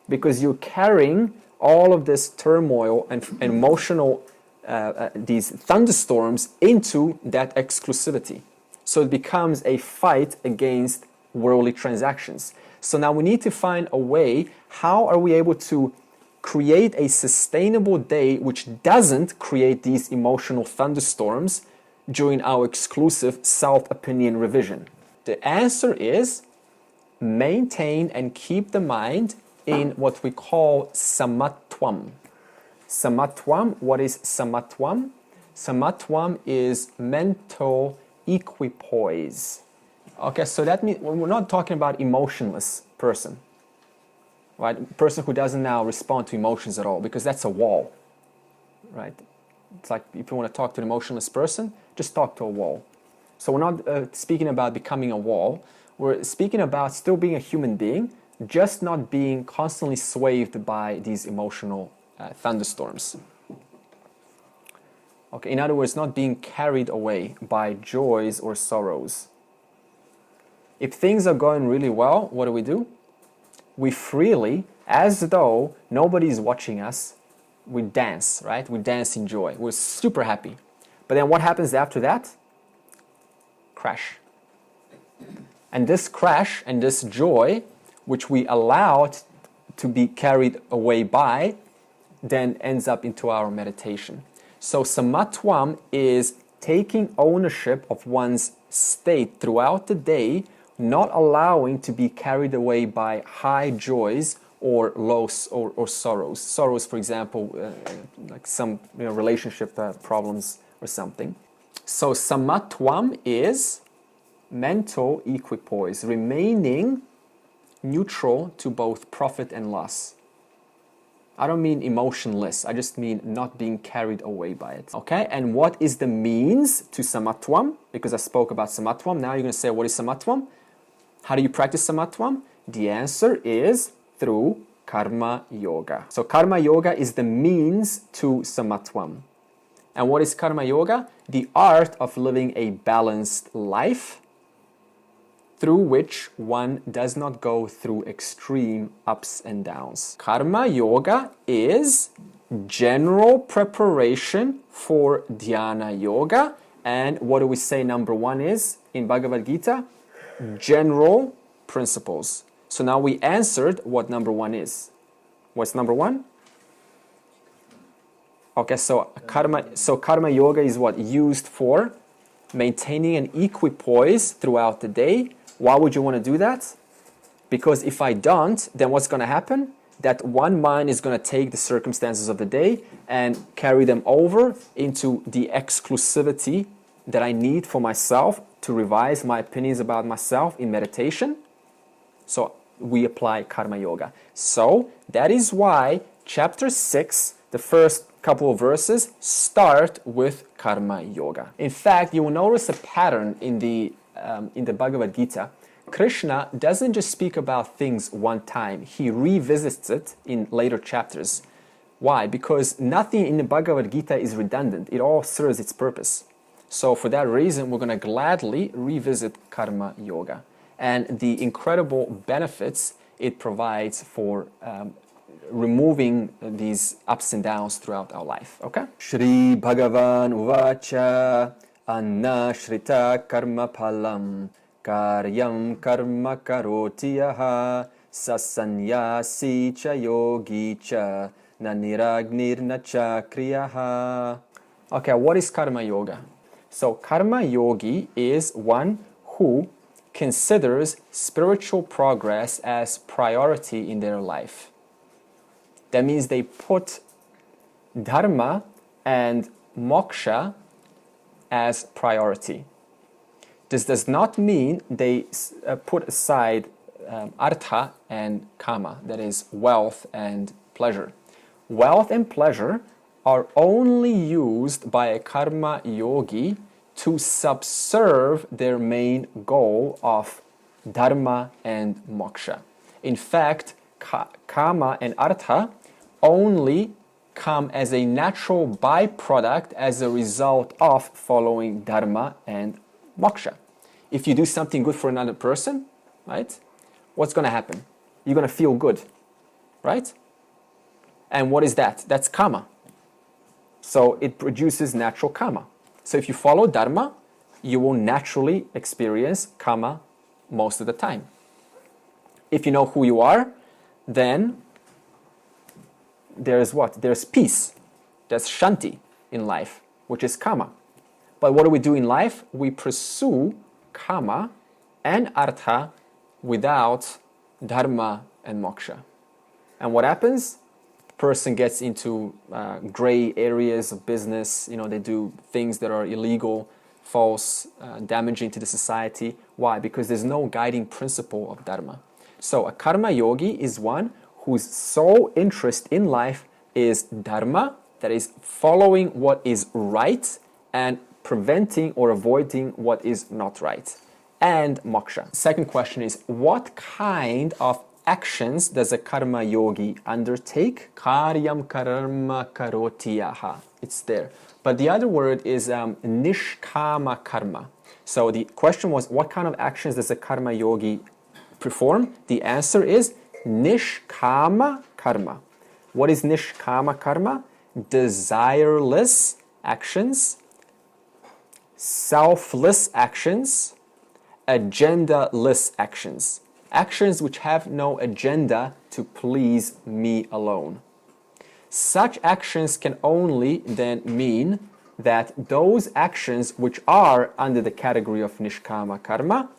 Because you're carrying all of this turmoil and emotional, these thunderstorms into that exclusivity. So it becomes a fight against worldly transactions. So now we need to find a way, how are we able to create a sustainable day which doesn't create these emotional thunderstorms during our exclusive self-opinion revision? The answer is maintain and keep the mind in what we call samatvam. Samatvam, what is samatvam? Samatvam is mental equipoise. Okay, so that means we're not talking about emotionless person, right? Person who doesn't now respond to emotions at all, because that's a wall, right? It's like if you want to talk to an emotionless person, just talk to a wall. So we're not speaking about becoming a wall. We're speaking about still being a human being, just not being constantly swayed by these emotional thunderstorms. Okay, in other words, not being carried away by joys or sorrows. If things are going really well, what do? We freely, as though nobody's watching us, we dance, right? We dance in joy. We're super happy. But then what happens after that? Crash. And this crash and this joy, which we allow to be carried away by, then ends up into our meditation. So samatvam is taking ownership of one's state throughout the day, not allowing to be carried away by high joys or lows or sorrows. Sorrows, for example, like some relationship problems or something. So samatvam is mental equipoise, remaining neutral to both profit and loss. I don't mean emotionless, I just mean not being carried away by it. Okay, and what is the means to samatvam? Because I spoke about samatvam, now you're going to say, what is samatvam? How do you practice samatvam? The answer is through karma yoga. So karma yoga is the means to samatvam. And what is karma yoga? The art of living a balanced life through which one does not go through extreme ups and downs. Karma yoga is general preparation for dhyana yoga. And what do we say number one is in Bhagavad Gita? General principles. So now we answered what number one is. What's number one? Okay, so karma yoga is what? Used for maintaining an equipoise throughout the day. Why would you want to do that? Because if I don't, then what's going to happen? That one mind is going to take the circumstances of the day and carry them over into the exclusivity that I need for myself to revise my opinions about myself in meditation. So we apply karma yoga. So that is why chapter 6, the first couple of verses, start with karma yoga. In fact, you will notice a pattern in the Bhagavad Gita. Krishna doesn't just speak about things one time. He revisits it in later chapters. Why? Because nothing in the Bhagavad Gita is redundant. It all serves its purpose. So for that reason, we're going to gladly revisit karma yoga and the incredible benefits it provides for removing these ups and downs throughout our life. Okay? Shri Bhagavan Uvacha Anna Shrita Karma Palam Karyam Karma Karotiyaha Sasanyasi Cha Yogi Cha Na Niragnir Na Cha Kriyaha. Okay, what is karma yoga? So karma yogi is one who considers spiritual progress as priority in their life. That means they put dharma and moksha as priority. This does not mean they put aside artha and kama, that is wealth and pleasure. Wealth and pleasure are only used by a karma yogi to subserve their main goal of dharma and moksha. In fact, kama and artha only come as a natural byproduct as a result of following dharma and moksha. If you do something good for another person, right, what's going to happen? You're going to feel good, right? And what is that? That's kama. So it produces natural kama. So if you follow dharma, you will naturally experience kama most of the time. If you know who you are, then there's what? There's peace. There's shanti in life, which is kama. But what do we do in life? We pursue kama and artha without dharma and moksha. And what happens? Person gets into gray areas of business. You know, they do things that are illegal, false, damaging to the society. Why? Because there's no guiding principle of dharma. So a karma yogi is one whose sole interest in life is dharma, that is following what is right and preventing or avoiding what is not right, and moksha. Second question is, what kind of actions does a karma yogi undertake? Karyam karma karotiyaha. It's there. But the other word is nishkama karma. So the question was, what kind of actions does a karma yogi perform? The answer is Nishkama karma. What is Nishkama karma? Desireless actions, selfless actions, agenda-less actions. Actions which have no agenda to please me alone. Such actions can only then mean that those actions which are under the category of Nishkama karma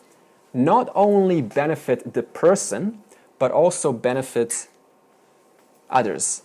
not only benefit the person, but also benefit others,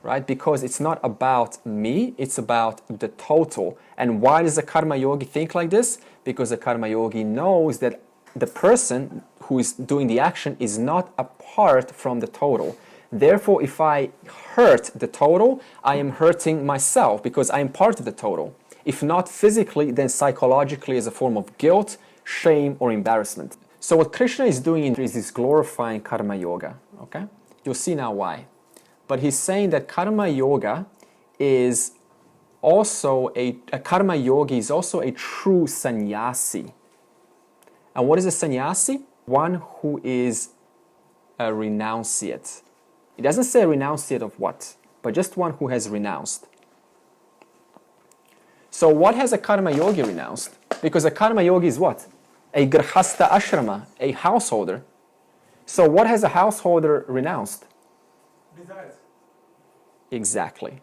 right? Because it's not about me, it's about the total. And why does a karma yogi think like this? Because a karma yogi knows that the person who is doing the action is not apart from the total. Therefore, if I hurt the total, I am hurting myself because I am part of the total. If not physically, then psychologically as a form of guilt, shame, or embarrassment. So what Krishna is doing is he's glorifying karma yoga, okay? You'll see now why. But he's saying that karma yoga is also a karma yogi is also a true sannyasi. And what is a sannyasi? One who is a renunciate. It doesn't say a renunciate of what, but just one who has renounced. So what has a karma yogi renounced? Because a karma yogi is what? A grihastha ashrama, a householder. So what has a householder renounced? Desires. Exactly.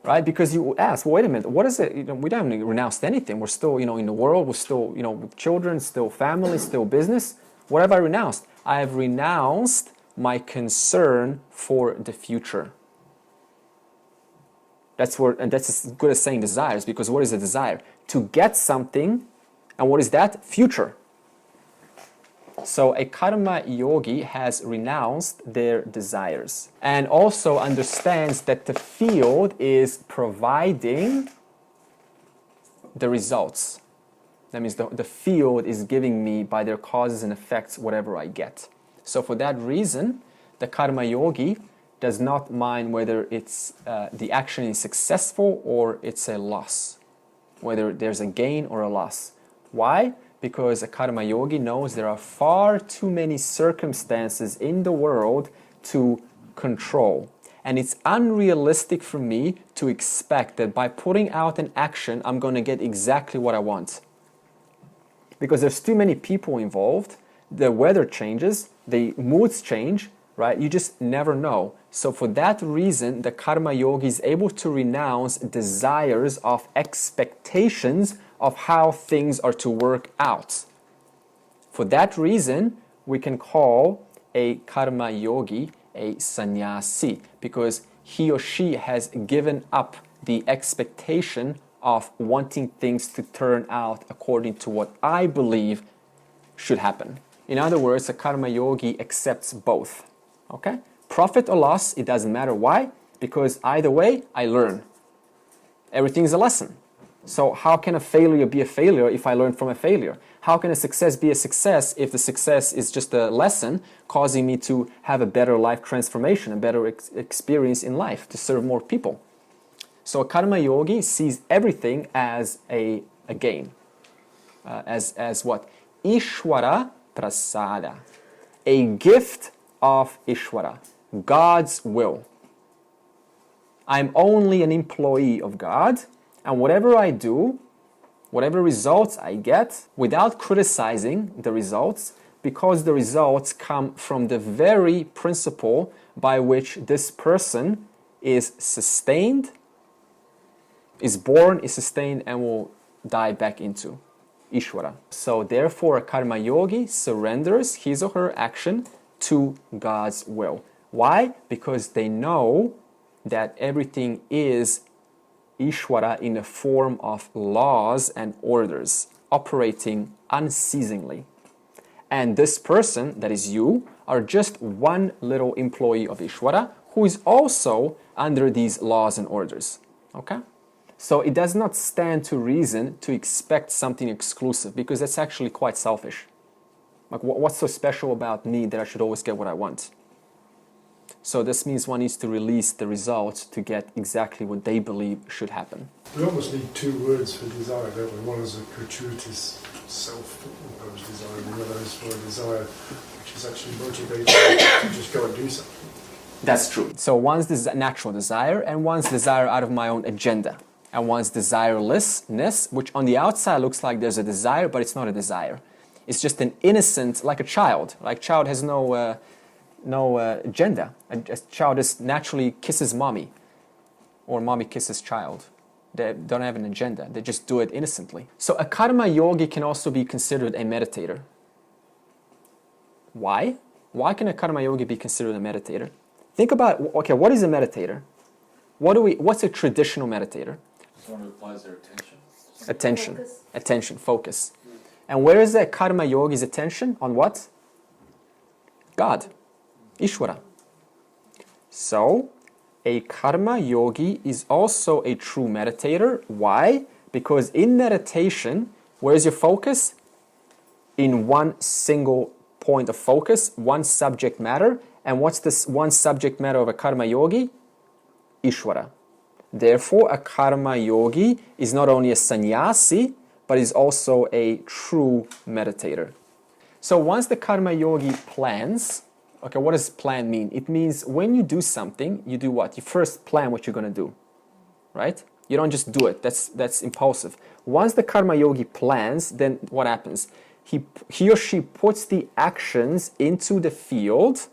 Right? Because you ask, well, wait a minute, what is it? We haven't renounced anything. We're still, in the world, we're still, with children, still family, still business. What have I renounced? I have renounced my concern for the future. And that's as good as saying desires, because what is a desire? To get something, and what is that? Future. So a karma yogi has renounced their desires and also understands that the field is providing the results. That means the field is giving me by their causes and effects whatever I get. So for that reason, the karma yogi does not mind whether it's the action is successful or it's a loss, whether there's a gain or a loss. Why? Because a karma yogi knows there are far too many circumstances in the world to control. And it's unrealistic for me to expect that by putting out an action, I'm going to get exactly what I want. Because there's too many people involved, the weather changes, the moods change, right? You just never know. So for that reason, the karma yogi is able to renounce desires of expectations of how things are to work out. For that reason, we can call a karma yogi a sannyasi, because he or she has given up the expectation of wanting things to turn out according to what I believe should happen. In other words, a karma yogi accepts both. Okay? Profit or loss, it doesn't matter. Why? Because either way, I learn. Everything is a lesson. So how can a failure be a failure if I learn from a failure? How can a success be a success if the success is just a lesson causing me to have a better life transformation, a better experience in life, to serve more people? So a karma yogi sees everything as a game. As what? Ishwara prasada. A gift of Ishwara. God's will. I'm only an employee of God, and whatever I do, whatever results I get, without criticizing the results, because the results come from the very principle by which this person is sustained, is born, is sustained, and will die back into Ishwara. So therefore, a karma yogi surrenders his or her action to God's will. Why? Because they know that everything is Ishwara in the form of laws and orders, operating unceasingly. And this person, that is you, are just one little employee of Ishwara who is also under these laws and orders. Okay? So it does not stand to reason to expect something exclusive, because that's actually quite selfish. Like, what's so special about me that I should always get what I want? So this means one needs to release the results to get exactly what they believe should happen. We almost need two words for desire, don't we? One is a gratuitous self-imposed desire, and the other is for a desire which is actually motivated to just go and do something. That's true. So one's natural desire, and one's desire out of my own agenda. And one's desirelessness, which on the outside looks like there's a desire, but it's not a desire. It's just an innocent, like a child. Like child has no agenda. A child just naturally kisses mommy, or mommy kisses child. They don't have an agenda. They just do it innocently. So a karma yogi can also be considered a meditator. Why? Why can a karma yogi be considered a meditator? Think about, okay, what is a meditator? What's a traditional meditator? Someone who applies their attention. Attention, focus. And where is a karma yogi's attention? On what? God. Ishwara. So, a karma yogi is also a true meditator. Why? Because in meditation, where's your focus? In one single point of focus, one subject matter. And what's this one subject matter of a karma yogi? Ishwara. Therefore, a karma yogi is not only a sannyasi, but is also a true meditator. So once the karma yogi plans, okay, what does plan mean? It means when you do something, you do what? You first plan what you're going to do, right? You don't just do it. That's impulsive. Once the karma yogi plans, then what happens? He or she puts the actions into the field,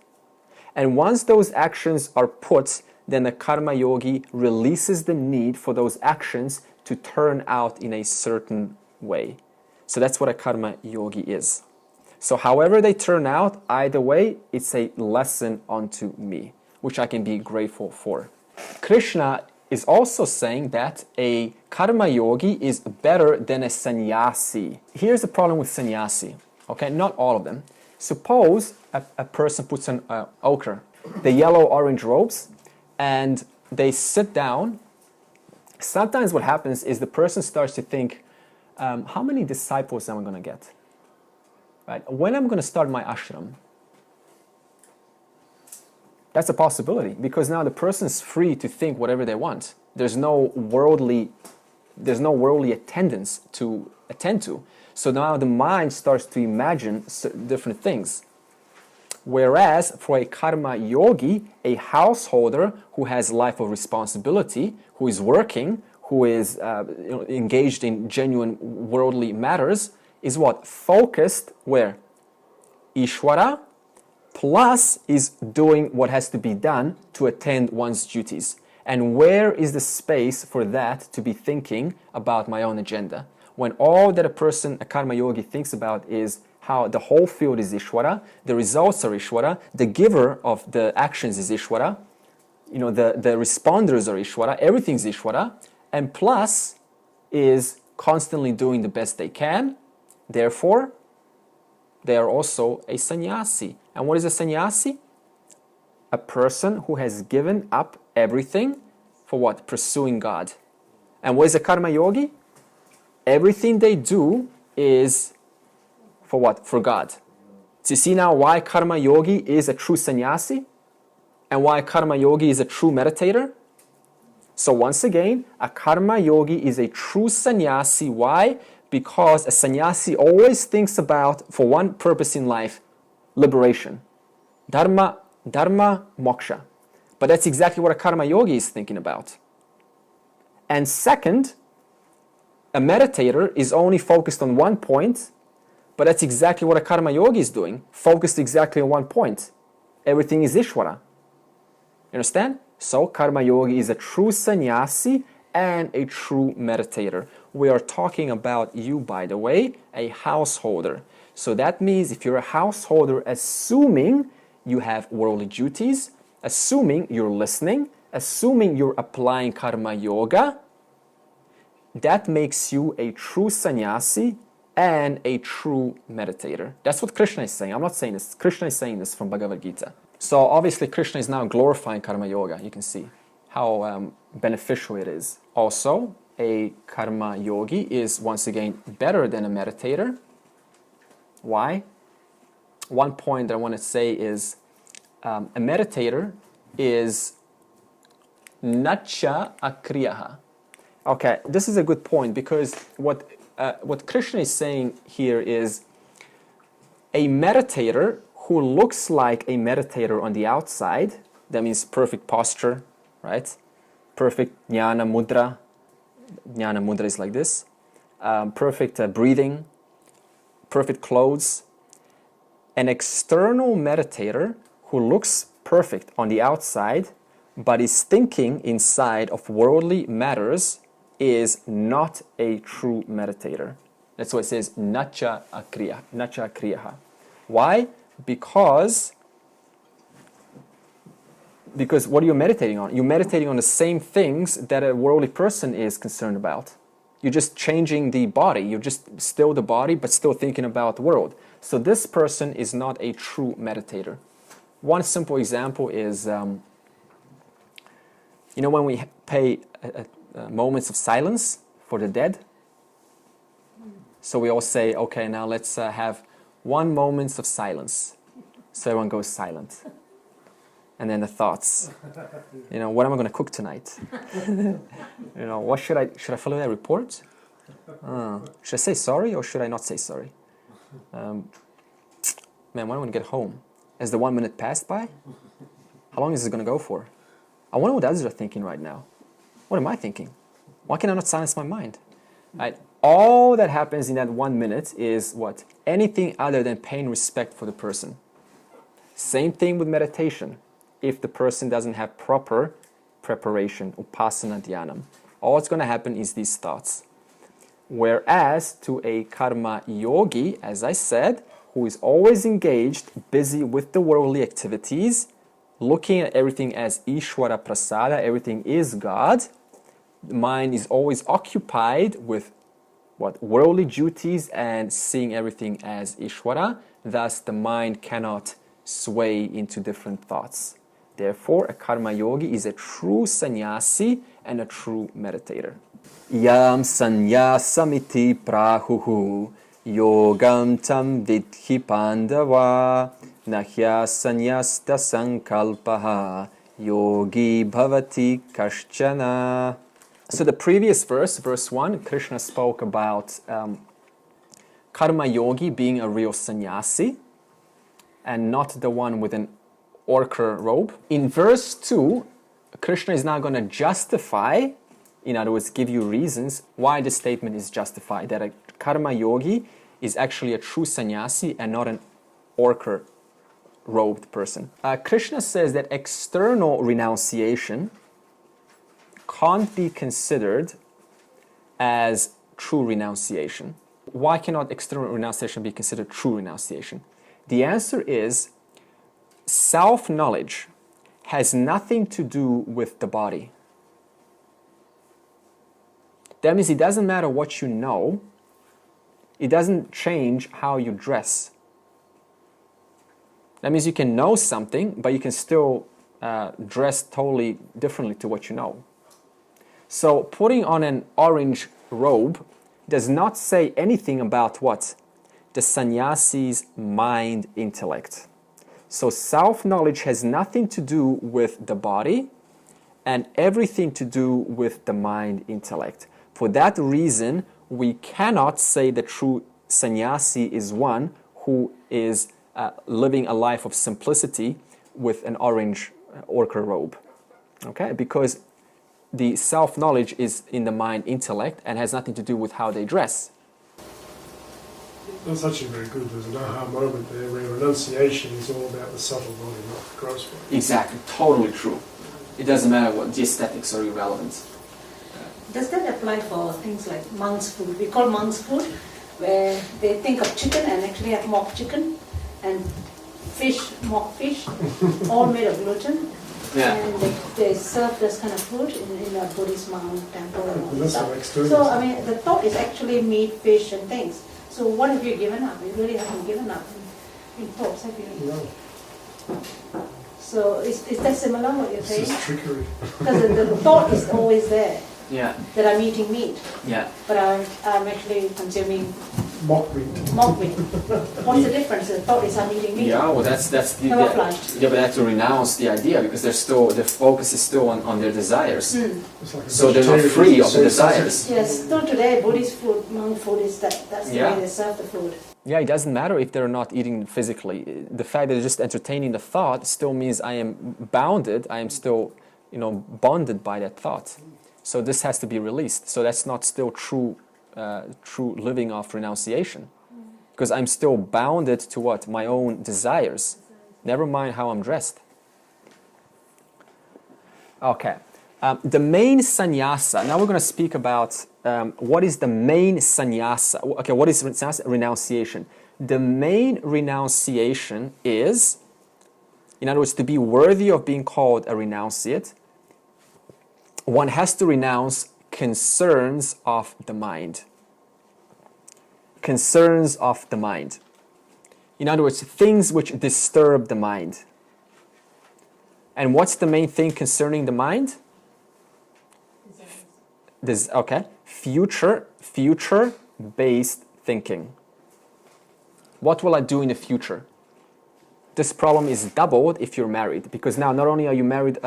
and once those actions are put, then the karma yogi releases the need for those actions to turn out in a certain way. So that's what a karma yogi is. So however they turn out, either way, it's a lesson unto me, which I can be grateful for. Krishna is also saying that a karma yogi is better than a sannyasi. Here's the problem with sannyasi, okay? Not all of them. Suppose a person puts on ochre, the yellow-orange robes, and they sit down. Sometimes what happens is the person starts to think, how many disciples am I going to get? Right? When I'm going to start my ashram? That's a possibility, because now the person's free to think whatever they want. There's no worldly attendance to attend to. So now the mind starts to imagine different things. Whereas for a karma yogi, a householder who has life of responsibility, who is working, who is engaged in genuine worldly matters, is what? Focused where? Ishwara, plus is doing what has to be done to attend one's duties. And where is the space for that to be thinking about my own agenda? When all that a person, a karma yogi, thinks about is how the whole field is ishwara, the results are ishwara, the giver of the actions is ishwara, the responders are ishwara, everything's ishwara, and plus is constantly doing the best they can. Therefore, they are also a sannyasi. And what is a sannyasi? A person who has given up everything for what? Pursuing God. And what is a karma yogi? Everything they do is for what? For God. So you see now why karma yogi is a true sannyasi and why karma yogi is a true meditator? So once again, a karma yogi is a true sannyasi. Why? Because a sannyasi always thinks about, for one purpose in life, liberation. Dharma, moksha. But that's exactly what a karma yogi is thinking about. And second, a meditator is only focused on one point, but that's exactly what a karma yogi is doing, focused exactly on one point. Everything is ishwara. You understand? So karma yogi is a true sannyasi and a true meditator. We are talking about you, by the way, a householder. So that means if you're a householder, assuming you have worldly duties, assuming you're listening, assuming you're applying karma yoga, that makes you a true sannyasi and a true meditator. That's what Krishna is saying. I'm not saying this. Krishna is saying this from Bhagavad Gita. So obviously Krishna is now glorifying karma yoga. You can see how beneficial it is. Also, a karma yogi is once again better than a meditator. Why? One point that I want to say is a meditator is nacha akriyaha. Okay, this is a good point because what Krishna is saying here is a meditator who looks like a meditator on the outside, that means perfect posture, right? Perfect jnana mudra. Jnana mudra is like this. Perfect breathing, perfect clothes. An external meditator who looks perfect on the outside but is thinking inside of worldly matters is not a true meditator. That's why it says nacha akriyaha. Why? Because what are you meditating on? You're meditating on the same things that a worldly person is concerned about. You're just changing the body. You're just still the body, but still thinking about the world. So this person is not a true meditator. One simple example is, when we pay moments of silence for the dead. So we all say, okay, now let's have 1 moment of silence. So everyone goes silent. And then the thoughts, what am I going to cook tonight? What should I follow that report? Should I say sorry or should I not say sorry? Man, when am I going to get home? Has the 1 minute passed by? How long is this going to go for? I wonder what others are thinking right now. What am I thinking? Why can I not silence my mind? Right? All that happens in that 1 minute is what? Anything other than paying respect for the person. Same thing with meditation. If the person doesn't have proper preparation, upasana dhyanam, all that's going to happen is these thoughts. Whereas to a karma yogi, as I said, who is always engaged, busy with the worldly activities, looking at everything as ishwara prasada, everything is God, the mind is always occupied with what? Worldly duties and seeing everything as ishwara. Thus, the mind cannot sway into different thoughts. Therefore, a karma yogi is a true sannyasi and a true meditator. Yam sannyasamiti prahuhu yogam tam vidhi pandava nahya sannyasta sankalpaha yogi bhavati kashchana. So the previous verse, verse 1, Krishna spoke about karma yogi being a real sannyasi and not the one with an ochre robe. In verse 2, Krishna is now going to justify, in other words, give you reasons why the statement is justified, that a karma yogi is actually a true sannyasi and not an ochre robed person. Krishna says that external renunciation can't be considered as true renunciation. Why cannot external renunciation be considered true renunciation? The answer is self-knowledge has nothing to do with the body. That means it doesn't matter what you know, it doesn't change how you dress. That means you can know something, but you can still dress totally differently to what you know. So putting on an orange robe does not say anything about what? The sannyasi's mind intellect. So self-knowledge has nothing to do with the body and everything to do with the mind intellect. For that reason, we cannot say the true sannyasi is one who is living a life of simplicity with an orange ochre robe. Okay? Because the self-knowledge is in the mind intellect and has nothing to do with how they dress. That's actually very good. There's an aha moment there where renunciation is all about the subtle body, not the gross body. Exactly, totally true. It doesn't matter what the aesthetics are irrelevant. Does that apply for things like monk's food? We call monk's food, where they think of chicken and actually have mock chicken, and fish, mock fish, all made of gluten. Yeah. And they serve this kind of food in a Buddhist monk temple and all And that's that how stuff. external. So, I mean, the thought is actually meat, fish, and things. So what have you given up? You really haven't given up in thoughts, have you? No, So is that similar what you're it's saying? just trickery. Because the thought is always there, Yeah, that I'm eating meat, yeah. but I'm actually consuming Mock meat. mock meat. What's the difference? The thought is I'm eating meat. Yeah, well that's the Camouflage. yeah, but they have to renounce the idea because they're still their focus is still on their desires. It's like a So they're not vegetarian free of the sausage. desires. Yes, still today Buddhist food, monk food is that's the Yeah. way they serve the food. Yeah, it doesn't matter if they're not eating physically. The fact that they're just entertaining the thought still means I am bounded. I am still, bonded by that thought. So this has to be released. So that's not still true living of renunciation. Because I'm still bounded to what? My own desires. Never mind how I'm dressed. Okay. The main sannyasa. Now we're going to speak about what is the main sannyasa. Okay, what is renunciation? The main renunciation is, in other words, to be worthy of being called a renunciate, one has to renounce concerns of the mind. Concerns of the mind. In other words, things which disturb the mind. And what's the main thing concerning the mind? Future-based thinking. What will I do in the future? This problem is doubled if you're married, because now not only are you married,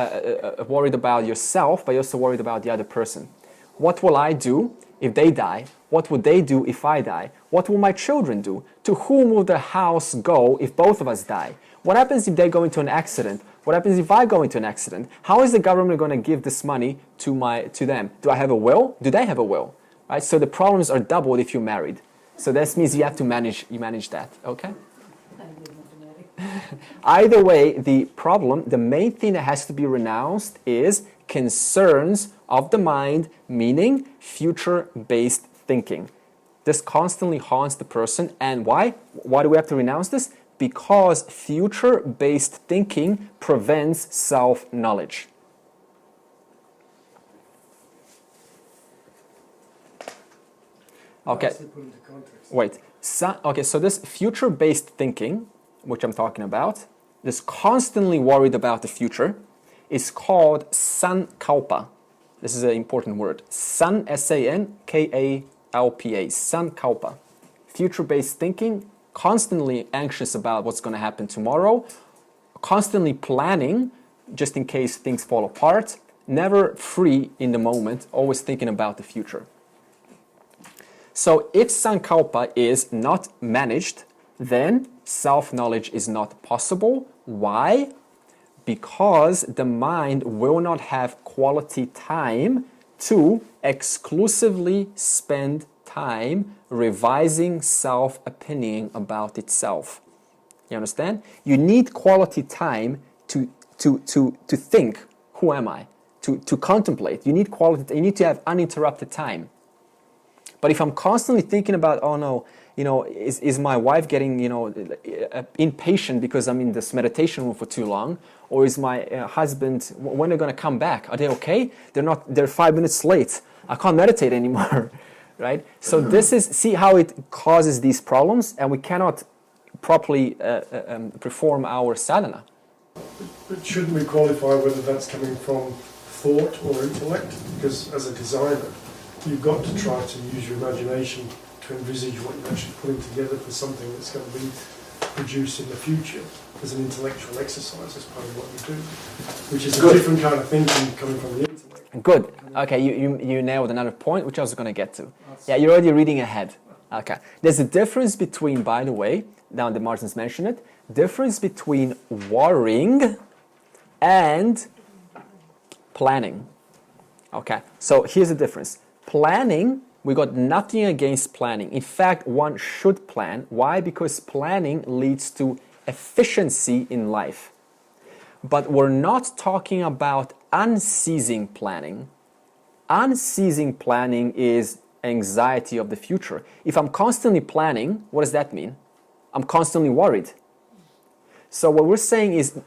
worried about yourself, but you're also worried about the other person. What will I do if they die? What would they do if I die? What will my children do? To whom will the house go if both of us die? What happens if they go into an accident? What happens if I go into an accident? How is the government going to give this money to them? Do I have a will? Do they have a will? Right? So the problems are doubled if you're married. So this means you have to manage that. Okay? Either way, the main thing that has to be renounced is concerns of the mind, meaning future-based thinking. This constantly haunts the person. And why? Why do we have to renounce this? Because future-based thinking prevents self-knowledge. Okay. Wait. So this future-based thinking, which I'm talking about, this constantly worried about the future, is called sankalpa. This is an important word. S-A-N-K-A-L-P-A. Sankalpa. Future-based thinking, constantly anxious about what's going to happen tomorrow, constantly planning just in case things fall apart, never free in the moment, always thinking about the future. So if sankalpa is not managed, then self-knowledge is not possible. Why? Because the mind will not have quality time to exclusively spend time revising self-opinion about itself. You understand? You need quality time to think, who am I? To contemplate. You need quality. You need to have uninterrupted time. But if I'm constantly thinking about, oh no, is my wife getting, impatient because I'm in this meditation room for too long? Or is my husband, when they're going to come back? Are they okay? They're 5 minutes late. I can't meditate anymore, right? So see how it causes these problems, and we cannot properly perform our sadhana. But shouldn't we qualify whether that's coming from thought or intellect? Because as a designer, you've got to try to use your imagination to envisage what you're actually putting together for something that's going to be produced in the future as an intellectual exercise as part of what you do, which is a different kind of thinking coming from the intellect. Good. Okay, you nailed another point, which I was going to get to. Yeah, you're already reading ahead. Okay. There's a difference between, by the way, now that Martin's mentioned it, difference between worrying and planning. Okay, so here's the difference. Planning, we got nothing against planning. In fact, one should plan. Why? Because planning leads to efficiency in life. But we're not talking about unceasing planning. Unceasing planning is anxiety of the future. If I'm constantly planning, what does that mean? I'm constantly worried. So what we're saying is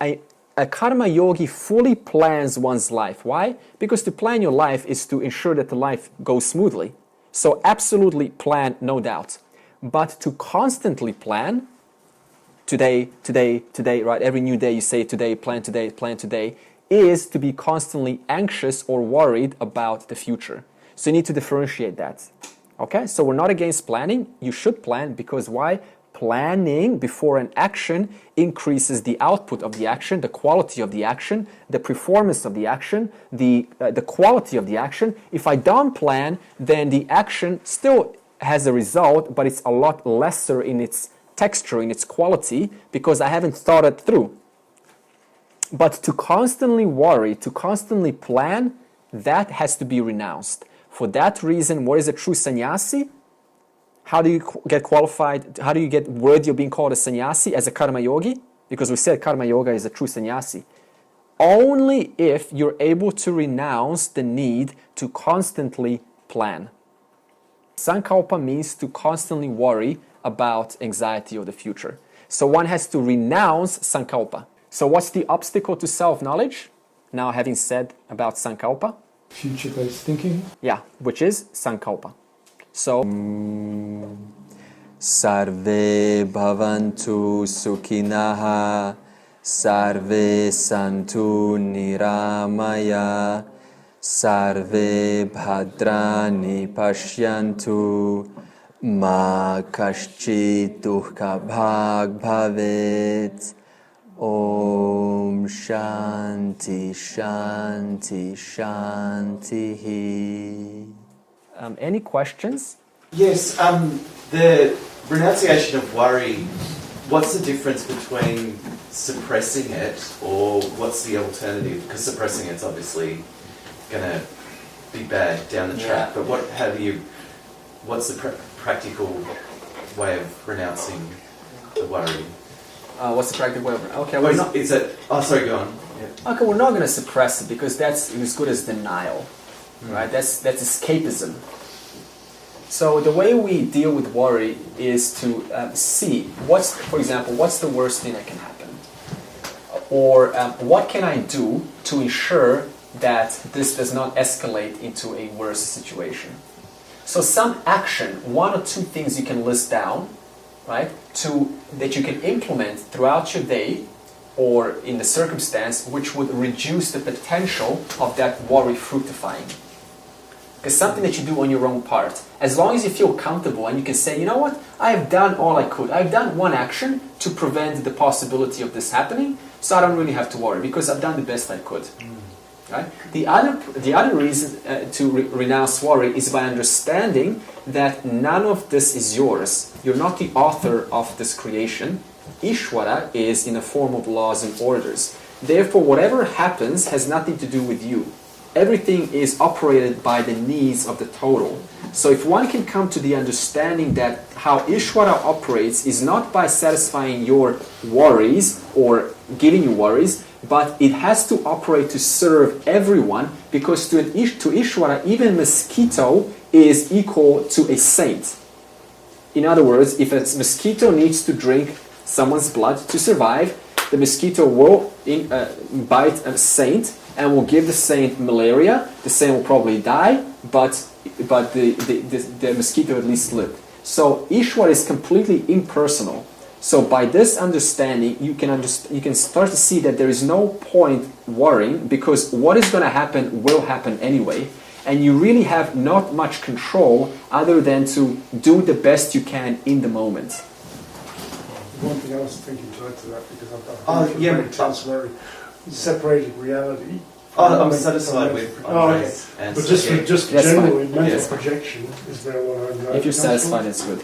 a karma yogi fully plans one's life. Why? Because to plan your life is to ensure that the life goes smoothly. So absolutely plan, no doubt. But to constantly plan, today, right? Every new day you say today, plan today, is to be constantly anxious or worried about the future. So you need to differentiate that. Okay? So we're not against planning. You should plan because why? Planning before an action increases the output of the action, the quality of the action, the performance of the action, the quality of the action. If I don't plan, then the action still has a result, but it's a lot lesser in its texture, in its quality, because I haven't thought it through. But to constantly worry, to constantly plan, that has to be renounced. For that reason, what is a true sannyasi? How do you get qualified? How do you get worthy of being called a sannyasi as a karma yogi? Because we said karma yoga is a true sannyasi. Only if you're able to renounce the need to constantly plan. Sankalpa means to constantly worry about anxiety of the future. So one has to renounce sankalpa. So what's the obstacle to self-knowledge? Now having said about sankalpa? Future-based thinking? Yeah, which is sankalpa. So, Sarve bhavantu sukhinaha, sarve santu niramaya, sarve bhadrani pashyantu, ma kaschit dukkha bhag bhavet. Om Shanti Shanti Shanti. Any questions? Yes, the renunciation of worry, what's the difference between suppressing it or what's the alternative? Because suppressing it's obviously going to be bad down the track, but what's the practical way of renouncing the worry? What's the practical way of okay? Sorry, go on. Yeah. Okay, we're not going to suppress it because that's as good as denial, right? That's escapism. So the way we deal with worry is to see for example, what's the worst thing that can happen, or what can I do to ensure that this does not escalate into a worse situation. So some action, one or two things you can list down, right, that you can implement throughout your day or in the circumstance which would reduce the potential of that worry fructifying. It's something that you do on your own part. As long as you feel comfortable and you can say, you know what, I have done all I could. I've done one action to prevent the possibility of this happening, so I don't really have to worry because I've done the best I could. Right? The other reason to renounce worry is by understanding that none of this is yours. You're not the author of this creation. Ishwara is in the form of laws and orders. Therefore, whatever happens has nothing to do with you. everything is operated by the needs of the total. So if one can come to the understanding that how ishwara operates is not by satisfying your worries or giving you worries, but it has to operate to serve everyone, because to ishwara, even mosquito is equal to a saint. In other words, if a mosquito needs to drink someone's blood to survive, the mosquito will bite a saint and will give the saint malaria. The saint will probably die, but the mosquito at least lived. So ishwara is completely impersonal. So by this understanding, you can start to see that there is no point worrying, because what is going to happen will happen anyway, and you really have not much control other than to do the best you can in the moment. One thing I was thinking to add to that, because Oh, I've yeah, very transparent, separating reality. I'm satisfied with Andre's answer. But just That's generally, fine. mental Yes. projection is there what I'm If you're satisfied, that's good.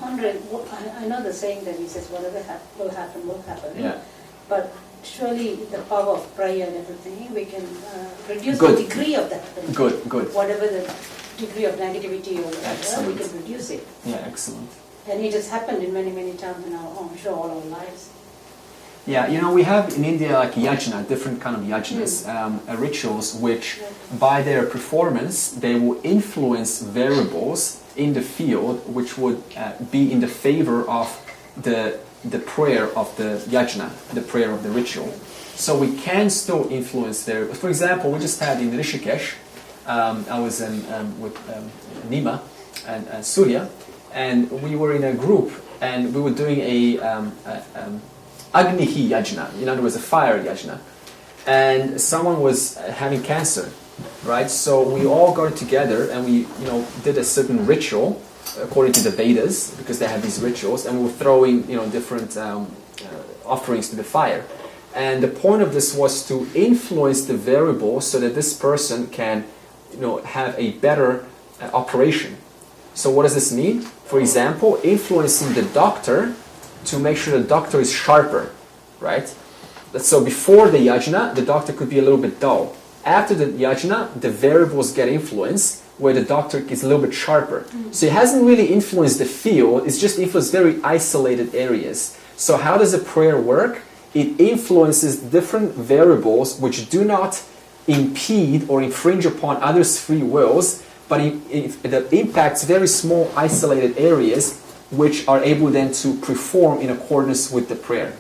Andre, I know the saying that he says whatever will happen, will happen. Yeah. But surely the power of prayer and everything, we can reduce Good. the degree of that. Good, good. Whatever the degree of negativity or whatever, Excellent. we can reduce it. Yeah, excellent. And it has happened in many, many times in our own, sure, all our lives. Yeah, you know, we have in India like yajna, different kind of yajnas, rituals, which by their performance, they will influence variables in the field, which would be in the favor of the prayer of the yajna, the prayer of the ritual. So we can still influence their. For example, we just had in Rishikesh, I was with Nima and Surya, and we were in a group, and we were doing a Agnihi yajna, in other words, a fire yajna, and someone was having cancer, right? So we all got together and we, did a certain ritual according to the Vedas, because they have these rituals, and we were throwing, different offerings to the fire. And the point of this was to influence the variable so that this person can, have a better operation. So what does this mean? For example, influencing the doctor to make sure the doctor is sharper, right? So before the yajna, the doctor could be a little bit dull. After the yajna, the variables get influenced, where the doctor is a little bit sharper. So it hasn't really influenced the field, it's just influenced very isolated areas. So how does a prayer work? It influences different variables which do not impede or infringe upon others' free wills, but it impacts very small isolated areas which are able then to perform in accordance with the prayer.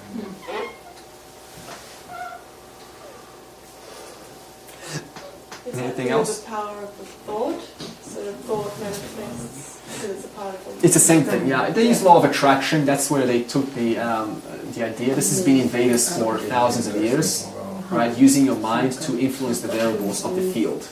Anything else? The power of the thought, so the thought manifests, so it's a part of the... It's the same thing, yeah. They use law of attraction, that's where they took the idea. This has been in Vedas for thousands of years, right? Using your mind to influence the variables of the field.